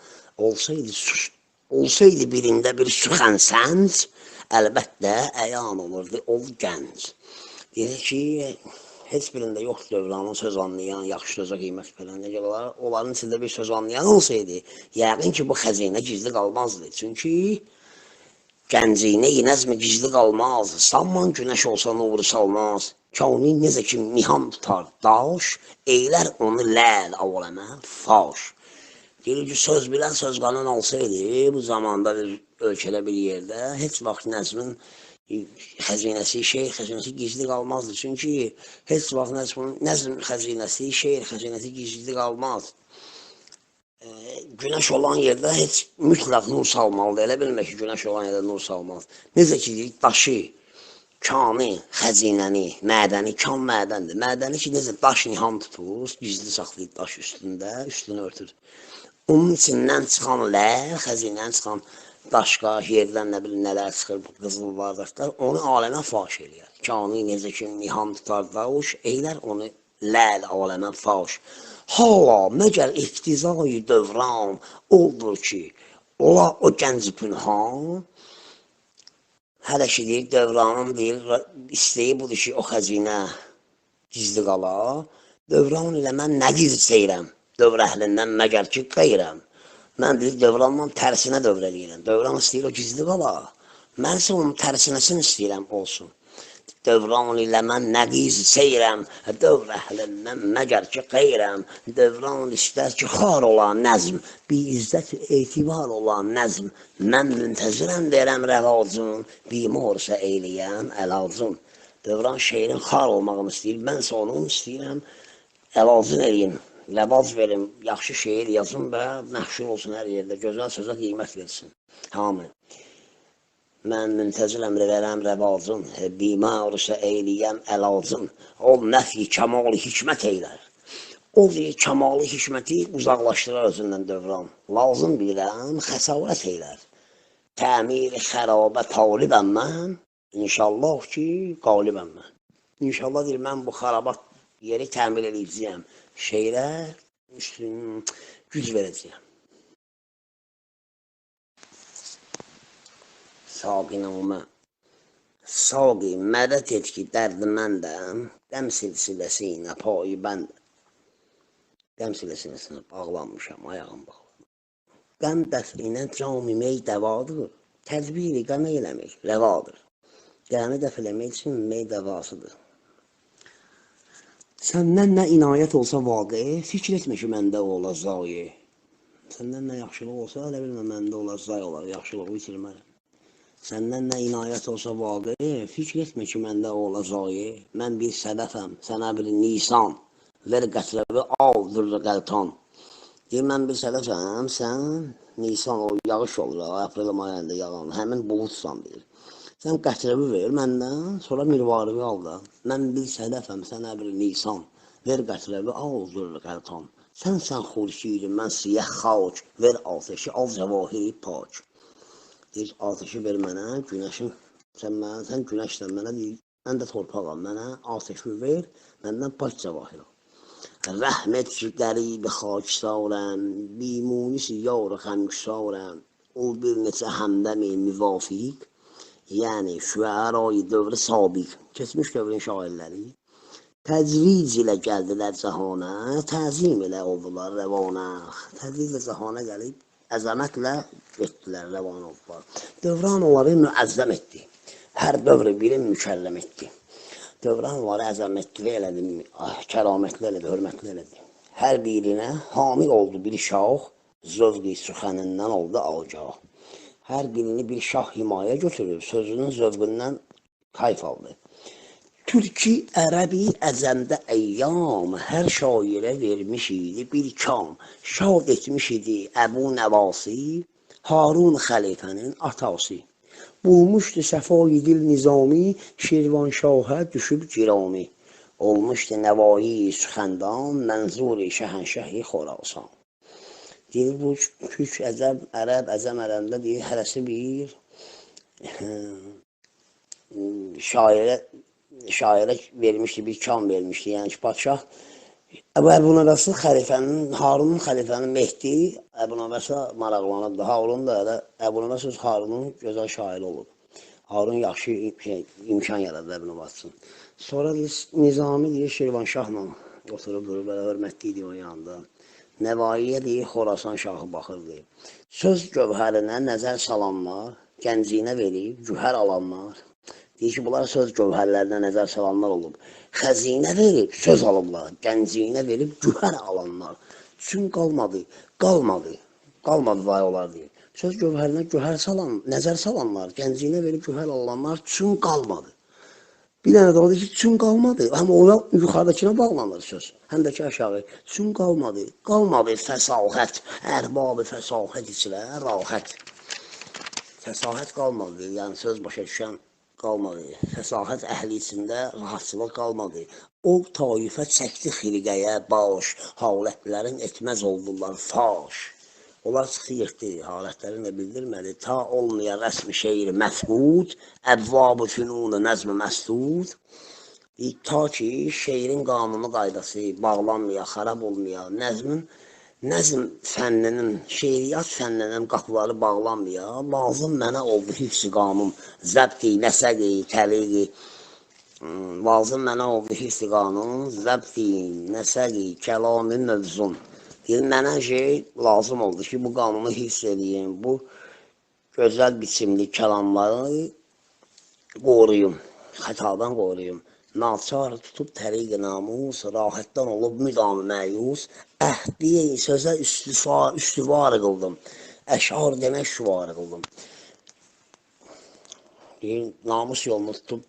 Olsaydı birində bir süxən sənc, əlbəttə əyan olurdu ol gənc. Deyir ki, heç birində yoxdur dövranın söz anlayan, yaxşı sözə qiymət verən. Onların içində bir söz anlayan olsaydı, yəqin ki, bu xəzinə gizli qalmazdı. Çünki gənciyinə nəzmi gizli qalmaz, sanman günəş olsa nuru salmaz. Kâni necə ki nihan tutar daş, eylər onu ləl aləmə faş. Deyir ki, söz bilən söz qanan olsaydı, bu zamanda bir ölkədə bir yerdə, heç vaxt nəzmin xəzinəsi, şeir xəzinəsi gizli qalmazdı. Çünki heç vaxt nəzm xəzinəsi, şeir xəzinəsi gizli qalmaz. Günəş olan yerdə heç mütləq nur salmalıdır. Elə bilmək ki, günəş olan yerdə nur salmaz. Necə ki, daşı, kanı, xəzinəni, mədəni, kan mədəndir. Mədəni ki, necə daş nihan tutur, gizli saxlayıb daş üstündə, üstünü örtür. Onun içindən çıxan ləl, xəzinədən çıxan daşqa, yerdən nə bilim nələr çıxır, qızıl vardaqlar, onu aləmə faş eləyər. Kanı necə ki, nihan tutar daş, eylər onu ləl aləmə faş. Hala məgər iftizai dövran oldur ki, ola o gənc pünhan, hələ ki deyir, dövranın deyir, istəyi budur ki, o xəzinə gizli qala, dövran ilə mən nə gizləyirəm, dövr əhlindən məgər ki qeyrəm, mən deyir, dövranla tərsinə dövr eləyirəm, dövran istəyir o gizli qala, mən isə onun tərsinəsini istəyirəm olsun. Dövran ilə mən nəqiz seyrəm, dövr əhlindən məgər ki qeyrəm, dövran istər ki xar olan nəzm, bir izzət etibar olan nəzm, mən müntəzirəm verəm rəvacın, bimorsa eyləyəm əlacın. Dövran şeirin xar olmağını istəyir, mən isə onu istəyirəm, əlacın eləyin, ləbac verin, yaxşı şeir yazın və məşhur olsun hər yerdə, gözəl sözə qiymət versin. Hamı. Mən müntəzir əmr verəm rəvacın, bimarısa eyliyəm əlacın, ol nəfi kəmal hikmət eylər. O kəmalı hikməti uzaqlaşdırar özündən dövran. Lazım bilirəm, xəsarət eylər. Təmir xərabə talibəm mən, inşallah ki, qalibəm mən. İnşallah deyir, mən bu xarabat yeri təmir edəcəyəm. Şeirə güc verəcəyəm. Saqinamə, saqi mədət et ki, dərdi məndəm, qəm silsiləsinə payı bəndəm. Qəm silsiləsinə bağlanmışam, ayağım bağlanmışam. Qəm dəfrinə cami mey dəvadır, tədbiri qəm eləmək rəvadır. Qəmi dəf eləmək üçün mey dəvasıdır. Səndən nə inayət olsa vaqe, fikr etmə ki, məndə ola zayi. Səndən nə yaxşılıq olsa, elə bilmə, məndə ola zayi olar, yaxşılığı itirmərəm. Səndən nə inayət olsa vaqe, fikr etmə ki, məndə ola zayi. Mən bir sədəfəm, sənə bir nisan, ver qətrəvi al, dürrə qəltan. Deyir, mən bir sədəfəm, sən nisan, o yağış olur, aprel ayında yağan, həmin buludsan deyir. Sən qətrəvi ver məndən, sonra mirvarıvi al da. Mən bir sədəfəm, sənə bir nisan, ver qətrəvi al, dürrə qəltan. Sən xurşidin, mən siyah xac, ver ateşi, al cəvahiri pak. Deyir, ateşi ver mənə, günəşin, sən günəşdən mənə deyir, mən də torpağam, mənə ateşi ver, məndən pak cəvahiri al. Rəhmət ki, qərib xaksarəm, bimunisi yar xəmksarəm, o bir neçə həmdəmi müvafiq, yəni şüərayı dövrü sabiq, keçmiş dövrün şairləri, təcviz ilə gəldilər cəhana, təzim ilə oldular rəvana, təcviz ilə cəhana gəlib, əzəmətlə getdilər, rəvana oldular. Dövran onları müəzzəm etdi, hər dövrü birin mükərrəm etdi. Dövran onları əzəmətli elədi, kəramətli elədi, hörmətli elədi. Hər birinə hamil oldu bir şah, zövqi süxənindən oldu agah. Hər birini bir şah himayə götürüb, sözünün zövqündən kayf aldı. Türki, ərəbi, əzəmdə əyyam, hər şairə vermiş idi bir kam. Şad etmiş idi Əbu Nəvasi, Harun xəlifənin atası. Bulmuşdu səfa-i dil nizami, Şirvanşahə düşüb girami. Olmuşdu nəvayi süxəndan, mənzuri şəhənşəhi Xorasan. Deyir, bu türk, ərəb, əzəm ərəbdə deyir, hərəsi bir şairə vermişdi, bir kam vermişdi. Yəni ki, padşah Əbu Nəvəsi xəlifənin, Harunun xəlifənin Mehdi, Əbu Nəvəsi maraqlanırdı. Harun da Əbu Nəvəsi öz Harunun gözəl şairi olub. Harun yaxşı imkan yaradı Əbu Nəvəsi. Sonra Nizami deyir, Şirvanşahla oturub durub, belə hörmətli idi o yanında. Nəvaiyə deyir, Xorasan şahı baxırdı. Söz gövhərinə nəzər salanlar, gənciyinə verib, gühər alanlar. Deyir ki, bunlar söz gövhərlərinə nəzər salanlar olub. Xəzinə verib, söz alıblar, gənciyinə verib, gühər alanlar. Çün qalmadı vay olar deyir. Söz gövhərinə nəzər salanlar, gənciyinə verib, gühər alanlar, çün qalmadı. Bir dənə də o deyir ki, çün qalmadı, amma ona yuxarıdakına bağlanır söz, həm də ki aşağı. Çün qalmadı fəsahət, ərbabı fəsahət içilər, rahət. Fəsahət qalmadı, yəni söz başa düşən qalmadı. Fəsahət əhli içində rahatçılıq qalmadı. O taifə çəkdi xilqəyə baş, halətlərin etməz oldular faş. Onlar çıxı getdi, halətlərini də bildirmədi. Ta olmaya rəsmi şeir məfhud, əbvab-ı fünun-u nəzm-i məsdud. Ta ki, şeirin qanunu qaydası bağlanmaya, xarab olmaya, nəzm fənninin, şeiriyyat fənninin qapıları bağlanmaya, lazım mənə oldu hifz-i qanun, zəbti, nəsəqi, təliqi, lazım mənə oldu hifz-i qanun, zəbti, nəsəqi, kəlami mövzun. Deyir, mənə lazım oldu ki, bu qanunu hifz edeyim, bu gözəl biçimli kəlamları qoruyum, xətadan qoruyum. Naçar tutub təriq-i namus, rahətdən olub müdam-ı məyus, əhdiyə sözə üstüvar qıldım, əşar demək şüvar qıldım. Namus yolunu tutub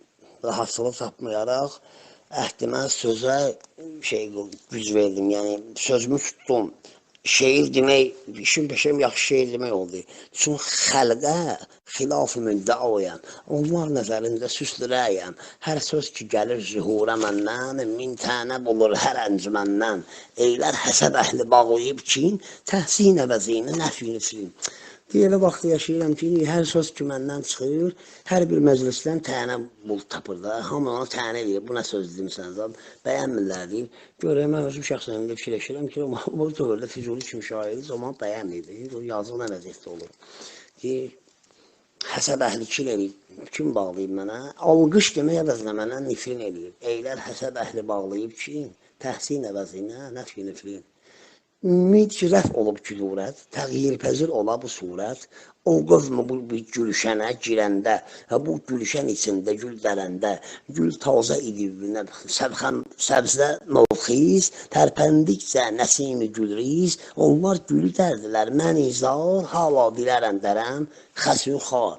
rahatçılıq tapmayaraq, Əhdimə sözə güc verdim, yəni sözümü tutdum. Şeir demək, işim peşəm yaxşı şeir demək oldu. Çünki xəlqə xilaf-ı müddəayəm. Onlar nəzərində süslürəyəm. Hər söz ki gəlir zühurə məndən, min tənə bulur hər əncüməndən. Eylər həsəd əhli bağlayıb kin, təhsin əvəzini nəfini silin. Elə vaxt yaşayıram ki, hər söz ki məndən çıxır, hər bir məclisdən tənə bul tapır da. Hamı ona tənə deyir, bu nə söz demişsiniz, bəyənmirlər deyir. Görəyəm, mən özüm şəxsən fikirləşirəm ki, bu dövrdə Füzuli kimi şairi zaman bəyənmirdi. O yazıq nə vəziyyətdə olur ki, həsəd əhli kil eləyib, kim bağlayıb mənə? Alqış demək əvəzinə mənə nifrin eləyib. Eylər həsəd əhli bağlayıb ki, təhsin əvəzinə nəfi nifrin. Ümid ki, rəf olub gülurət, təğyirpəzir ola bu surət, o qövmü bu bir gülşənə girəndə, bu gülşən içində gül dərəndə, gül taza idib, səbzə novxiz, tərpəndikcə nəsimi gülriz, onlar gülü dərdilər, mən izar, hala dilərəm dərəm, xəsü xar.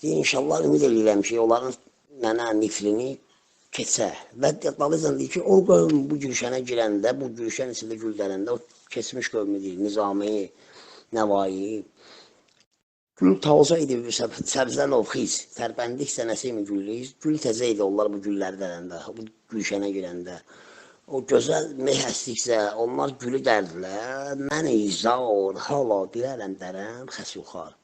İnşallah ümid edirəm ki, onların mənə nifrini keçə və dalızan deyir ki, o qövm bu gülşənə girəndə, bu gülşən içində gül dərəndə, o keçmiş qövmü deyir, Nizami, Nəvai, gül taza idi, səbzə novxiz, tərpəndikcə nəsimi gülliyiz, gül təzə idi onlar bu gülləri dərəndə, bu gülşənə girəndə, o gözəl meh əsdikcə, onlar gülü dərdilər, mən izar, hala dilərəm dərəm, xəsuxar.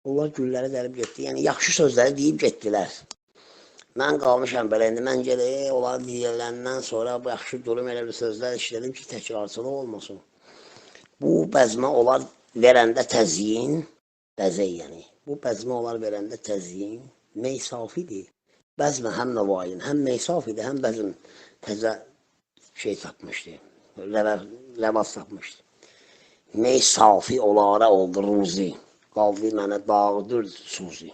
Onlar gülləri dərib getdi, yəni yaxşı sözləri deyib getdilər. Mən qalmışam belə, indi mən gələk, onları deyiləndən sonra bu yaxşı durum elə bir sözlər işlədim ki, təkrarçılıq olmasın. Bu bəzmə onlar verəndə təzyin, bəzək yəni, bu bəzmə onlar verəndə təzyin, meysafidir. Bəzmə həm nəvayin, həm meysafidir, həm bəzm təzə şey tapmışdı, rəvaz tapmışdı. Meysafi onlara oldu ruzi, qaldı mənə dağıdır suzi.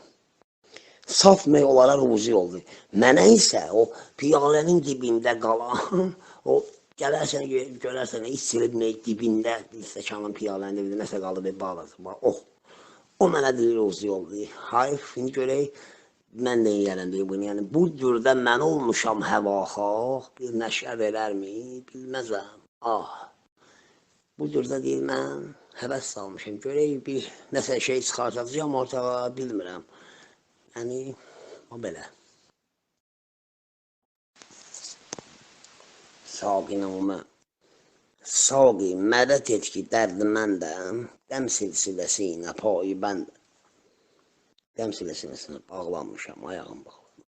Saf mey onlara ruzi oldu. Mənə isə o piyalənin dibində qalan, o gələrsən, görərsən, içilib mey dibində, stəkanın piyalənin dibində nəsə qaldı bir bağlasın. O mənə deyir ruzi oldu. Hayır, şimdi görək, mən də yiyərəm deyir bunu. Yəni, bu cürdə mən olmuşam həvaxaq, bir nəşə verərmi, bilməzəm. Bu cürdə deyir, mən həvəs salmışım. Görək, bir nəsə şey çıxartacağım ortağa, bilmirəm. Yəni, o belə. Saqinamə. Saqi mədət et ki, dərdi məndəm, qəm silsiləsinə payı bəndəm. Qəm silsiləsinə bağlanmışam, ayağım bağlanmışam.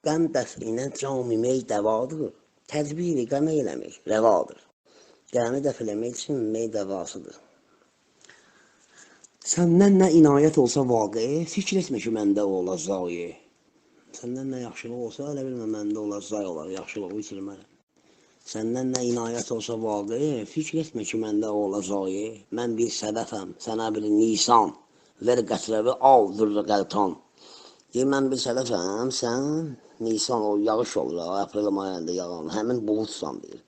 Qəm dəfinə cami mey dəvadır, tədbiri qəm eləmək rəvadır. Qəmi dəf eləmək üçün mey dəvasıdır. Səndən nə inayət olsa vaqe, fikr etmə ki, məndə ola zayi. Səndən nə yaxşılıq olsa, elə bilmə, məndə ola zay olar, yaxşılığı itirmərəm. Səndən nə inayət olsa vaqe, fikr etmə ki, məndə ola zayi. Mən bir sədəfəm, sənə bir nisan, ver qətrəvi al, dürrə qəltan. Deyir, mən bir sədəfəm, sən nisan, o yağış olur, aprel ayında yağan, həmin bulutsan deyir.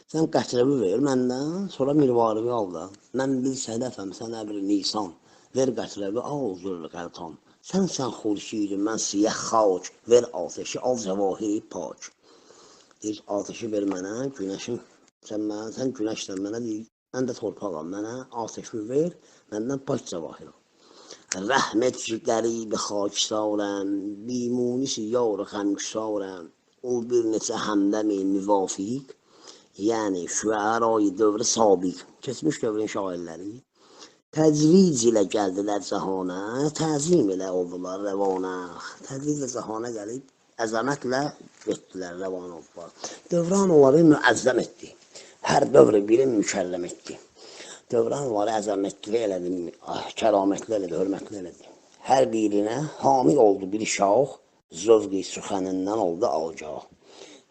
Sən qətrəvi ver məndən, sonra mirvarıvi al da. Mən bir sədəfəm, sənə bir nisan. Ver qətrəvi, al zürrü qəltan. Sən xurşidin, mən siyah xac, ver ateşi, al cəvahiri pak. Deyir, ateşi ver mənə, günəşin, sən günəşdən mənə deyir, mən də torpağam, mənə ateşi ver, məndən pak cəvahiri. Rəhmət ki, qəribi xaksarəm, bimunisi yar xəmksarəm, ol bir neçə həmdəmi müvafiq, yəni şüərayı dövrü sabiq, keçmiş dövrün şairləri, təcviz ilə gəldilər cəhana, təzim ilə oldular rəvana. Təcviz ilə cəhana gəlib, əzəmətlə getdilər, rəvana oldular. Dövran onları müəzzəm etdi. Hər dövrü biri mükərrəm etdi. Dövran onları əzəmətli elədi, kəramətli elədi, hörmətli elədi. Hər birinə hamil oldu bir şah, zövqi süxənindən oldu ağcaq.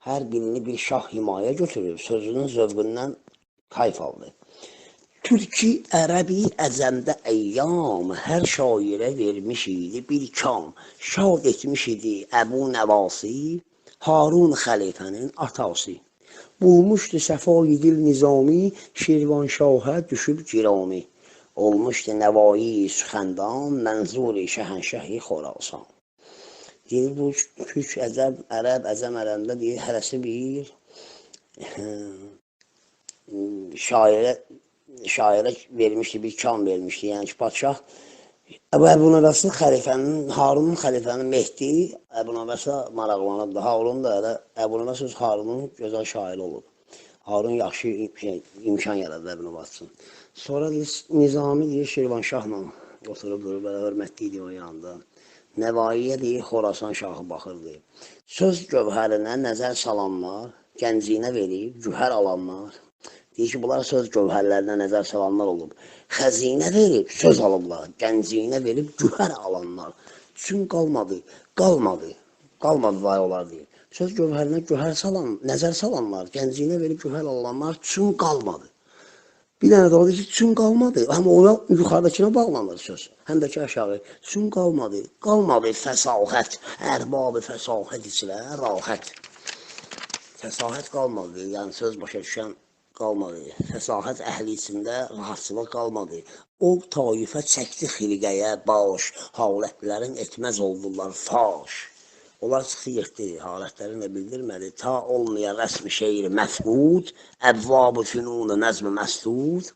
Hər birini bir şah himayə götürüb, sözünün zövqündən kayf aldı. Türki, ərəbi, əcəmdə əyyam, hər şairə vermiş idi bir kam. Şad etmiş idi Əbu Nəvasi, Harun xəlifənin atası. Bulmuşdu səfa-i dil nizami, Şirvanşahə düşüb girami. Olmuşdu nəvai süxəndan, mənzuri şəhənşəhi Xorasan. Deyir, bu türk, əcəb, ərəb, əcəm ərəbində deyir, hərəsi bir şairə vermişdi, bir kam vermişdi. Yəni ki, padşah Əbu Nəvəsi xəlifənin, Harunun xəlifənin Mehdi Əbu Nəvəsə maraqlanırdı. Harun da elə Əbu Nəvəs öz Harunun gözəl şairi olub. Harun yaxşı imkan yaradı Əbu Nəvəs üçün. Sonra Nizami deyir, Şirvanşahla oturub durub, belə hörmətli idi o yanında. Nəvaiyə deyir, Xorasan şahı baxırdı. Söz gövhərinə nəzər salanlar, gənciyinə verib, gühər alanlar. Deyir ki, bunlar söz gövhərlərinə nəzər salanlar olub. Xəzinə verib, söz alıblar, gənciyinə verib, gühər alanlar. Üçün qalmadı var olar deyir. Söz gövhərinə gühər salan, nəzər salanlar, gənciyinə verib, gühər alanlar üçün qalmadı. Bir dənə də orada ki, üçün qalmadı. Həm ona yuxarıdakına bağlanır söz. Həm də ki, aşağı. Üçün qalmadı fəsahət. Ərbabı fəsahət içilər, rahət. Fəsahət qalmadı. Yəni söz başa düşən qalmadı. Fəsahət əhli içində rahatçılıq qalmadı. O taifə çəkdi xilqəyə baş. Halətlərin etməz oldular faş. Onlar çıxdı getdi, halətlərini də bildirmədi. Ta olmayan rəsmi şeiri məfhud, əbvab-ı fünun-u nəzm-i məsdud.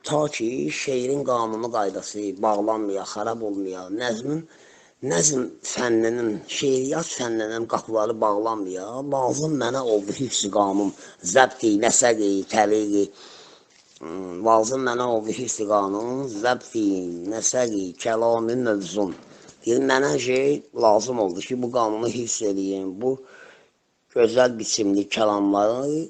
Ta ki, şeirin qanunu qaydası bağlanmaya, xarab olmaya, nəzm fənninin, şeiriyyat fənninin qapıları bağlanmaya, lazım mənə oldu hifz-i qanun, zəbti, nəsəqi, təliqi. Lazım mənə oldu hifz-i qanun, zəbti, nəsəqi, kəlami mövzun. Mənə şey lazım oldu ki, bu qanunu hifz edeyim, bu gözəl biçimli kəlamları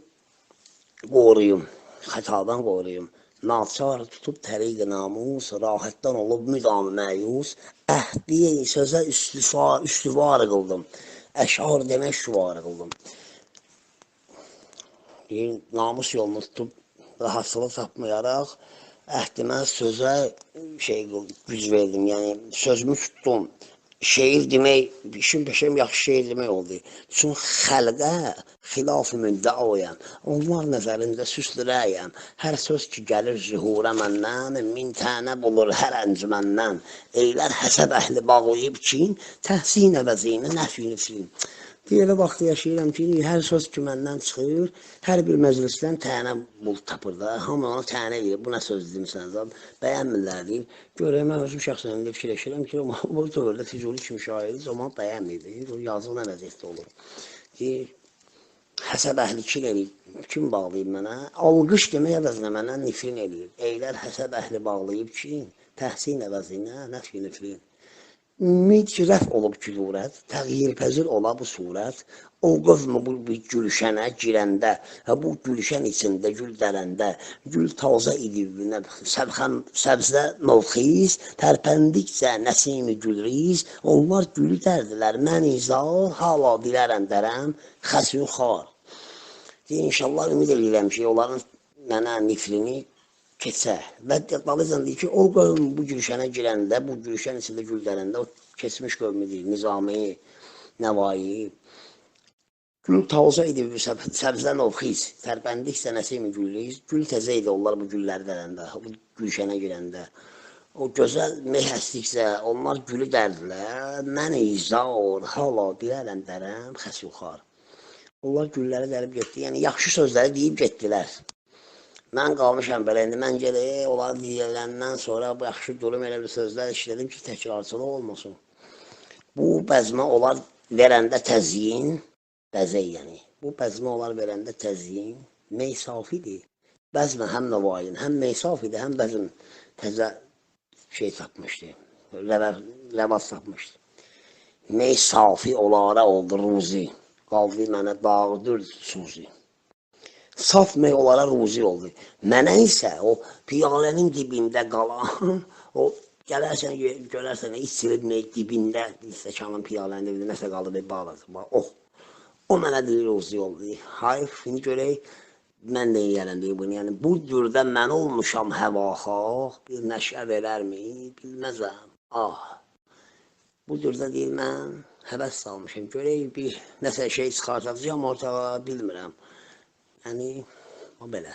qoruyum, xətadan qoruyum. Naçar tutub təriq-i namus, rahətdən olub müdam-ı məyus, əhdi sözə üstüvar qıldım, əşar demək şüvar qıldım. Namus yolunu tutub rahatsızlıq tapmayaraq, əhdimə sözə güc verdim, yəni sözümü tutdum. Şeir demək, işim peşəm yaxşı şeir demək oldu. Çünki xəlqə xilaf-ı müddəayəm. Onlar nəzərində süslürəyəm. Hər söz ki gəlir zühurə məndən, min tənə bulur hər əncüməndən. Eylər həsəb əhli bağlayıb kin, təhsin əvəzini nəfini filin. Elə vaxt yaşayıram ki, hər söz ki məndən çıxır, hər bir məclisdən tənə bul tapır da. Hamı ona tənə edir, bu nə söz demişsiniz, bəyənmirlər deyir. Görək, mən özüm şəxsən fikirləşirəm ki, bu dövrdə Füzuli kimi şairi zaman bəyənmirdi. Yazıq nə vəziyyətdə olur. Həsəb əhli kim bağlayıb mənə? Alqış demək əvəzinə mənə nifrin edir. Eylər həsəb əhli bağlayıb ki, təhsin əvəzinə nəfini filin. Ümid ki, rəf olub külurət, təğyirpəzir ola bu surət, o qövmü bu gülşənə girəndə, bu gülşən içində, gül dərəndə, gül taza idivünə, səbzə novxiz, tərpəndikcə nəsimi gülriz, onlar gülü dərdilər, mən izah, hala dilərəm dərəm, xəsü xar. İnşallah ümid edirəm ki, onların mənə nifrini keçə və dalıycan deyir ki, o qövm bu gülşənə girəndə, bu gülşən içində gül dərəndə, o keçmiş qövmüdür, Nizami, Nəvai, gül taza idi, səbzə novxiz, tərpəndikcə nəsimi gülriz, gül təzə idi onlar bu gülləri dərəndə, bu gülşənə girəndə, o gözəl meh əsdikcə, onlar gülü dərdilər, mən izar, hala dilərəm dərəm, xəsuxar. Onlar gülləri dərib getdi, yəni yaxşı sözləri deyib getdilər. Mən qalmışam belə, indi mən gələk, onları deyiləndən sonra bu yaxşı durum elə bir sözlər işlədim ki, təkrarçılıq olmasın. Bu bəzmə onlar verəndə təzyin, bəzək yəni, bu bəzmə onlar verəndə təzyin, meysafidir. Bəzmə həm nəvayin, həm meysaf idi, həm bəzm təzə şey tapmışdı, rəvaz tapmışdı. Meysafi onlara oldu ruzi, qaldı mənə dağıdır suzi. Saf mey onlara ruzi oldu. Mənə isə o piyalənin dibində qalan, o gələrsən, görərsən, içilib mey dibində, stəkanın piyalənin dibində nəsə qaldı bir bağladı. O mənə deyir ruzi oldu. Hayır, şimdi görək, mən də yiyələm deyir bunu. Yəni, bu cürdə mən olmuşam həvaxaq, bir nəşə verərmi, bilməzəm. Bu cürdə deyir, mən həvəs salmışım. Görək, bir nəsə şey çıxartacağım ortağa, bilmirəm. Yəni, o belə.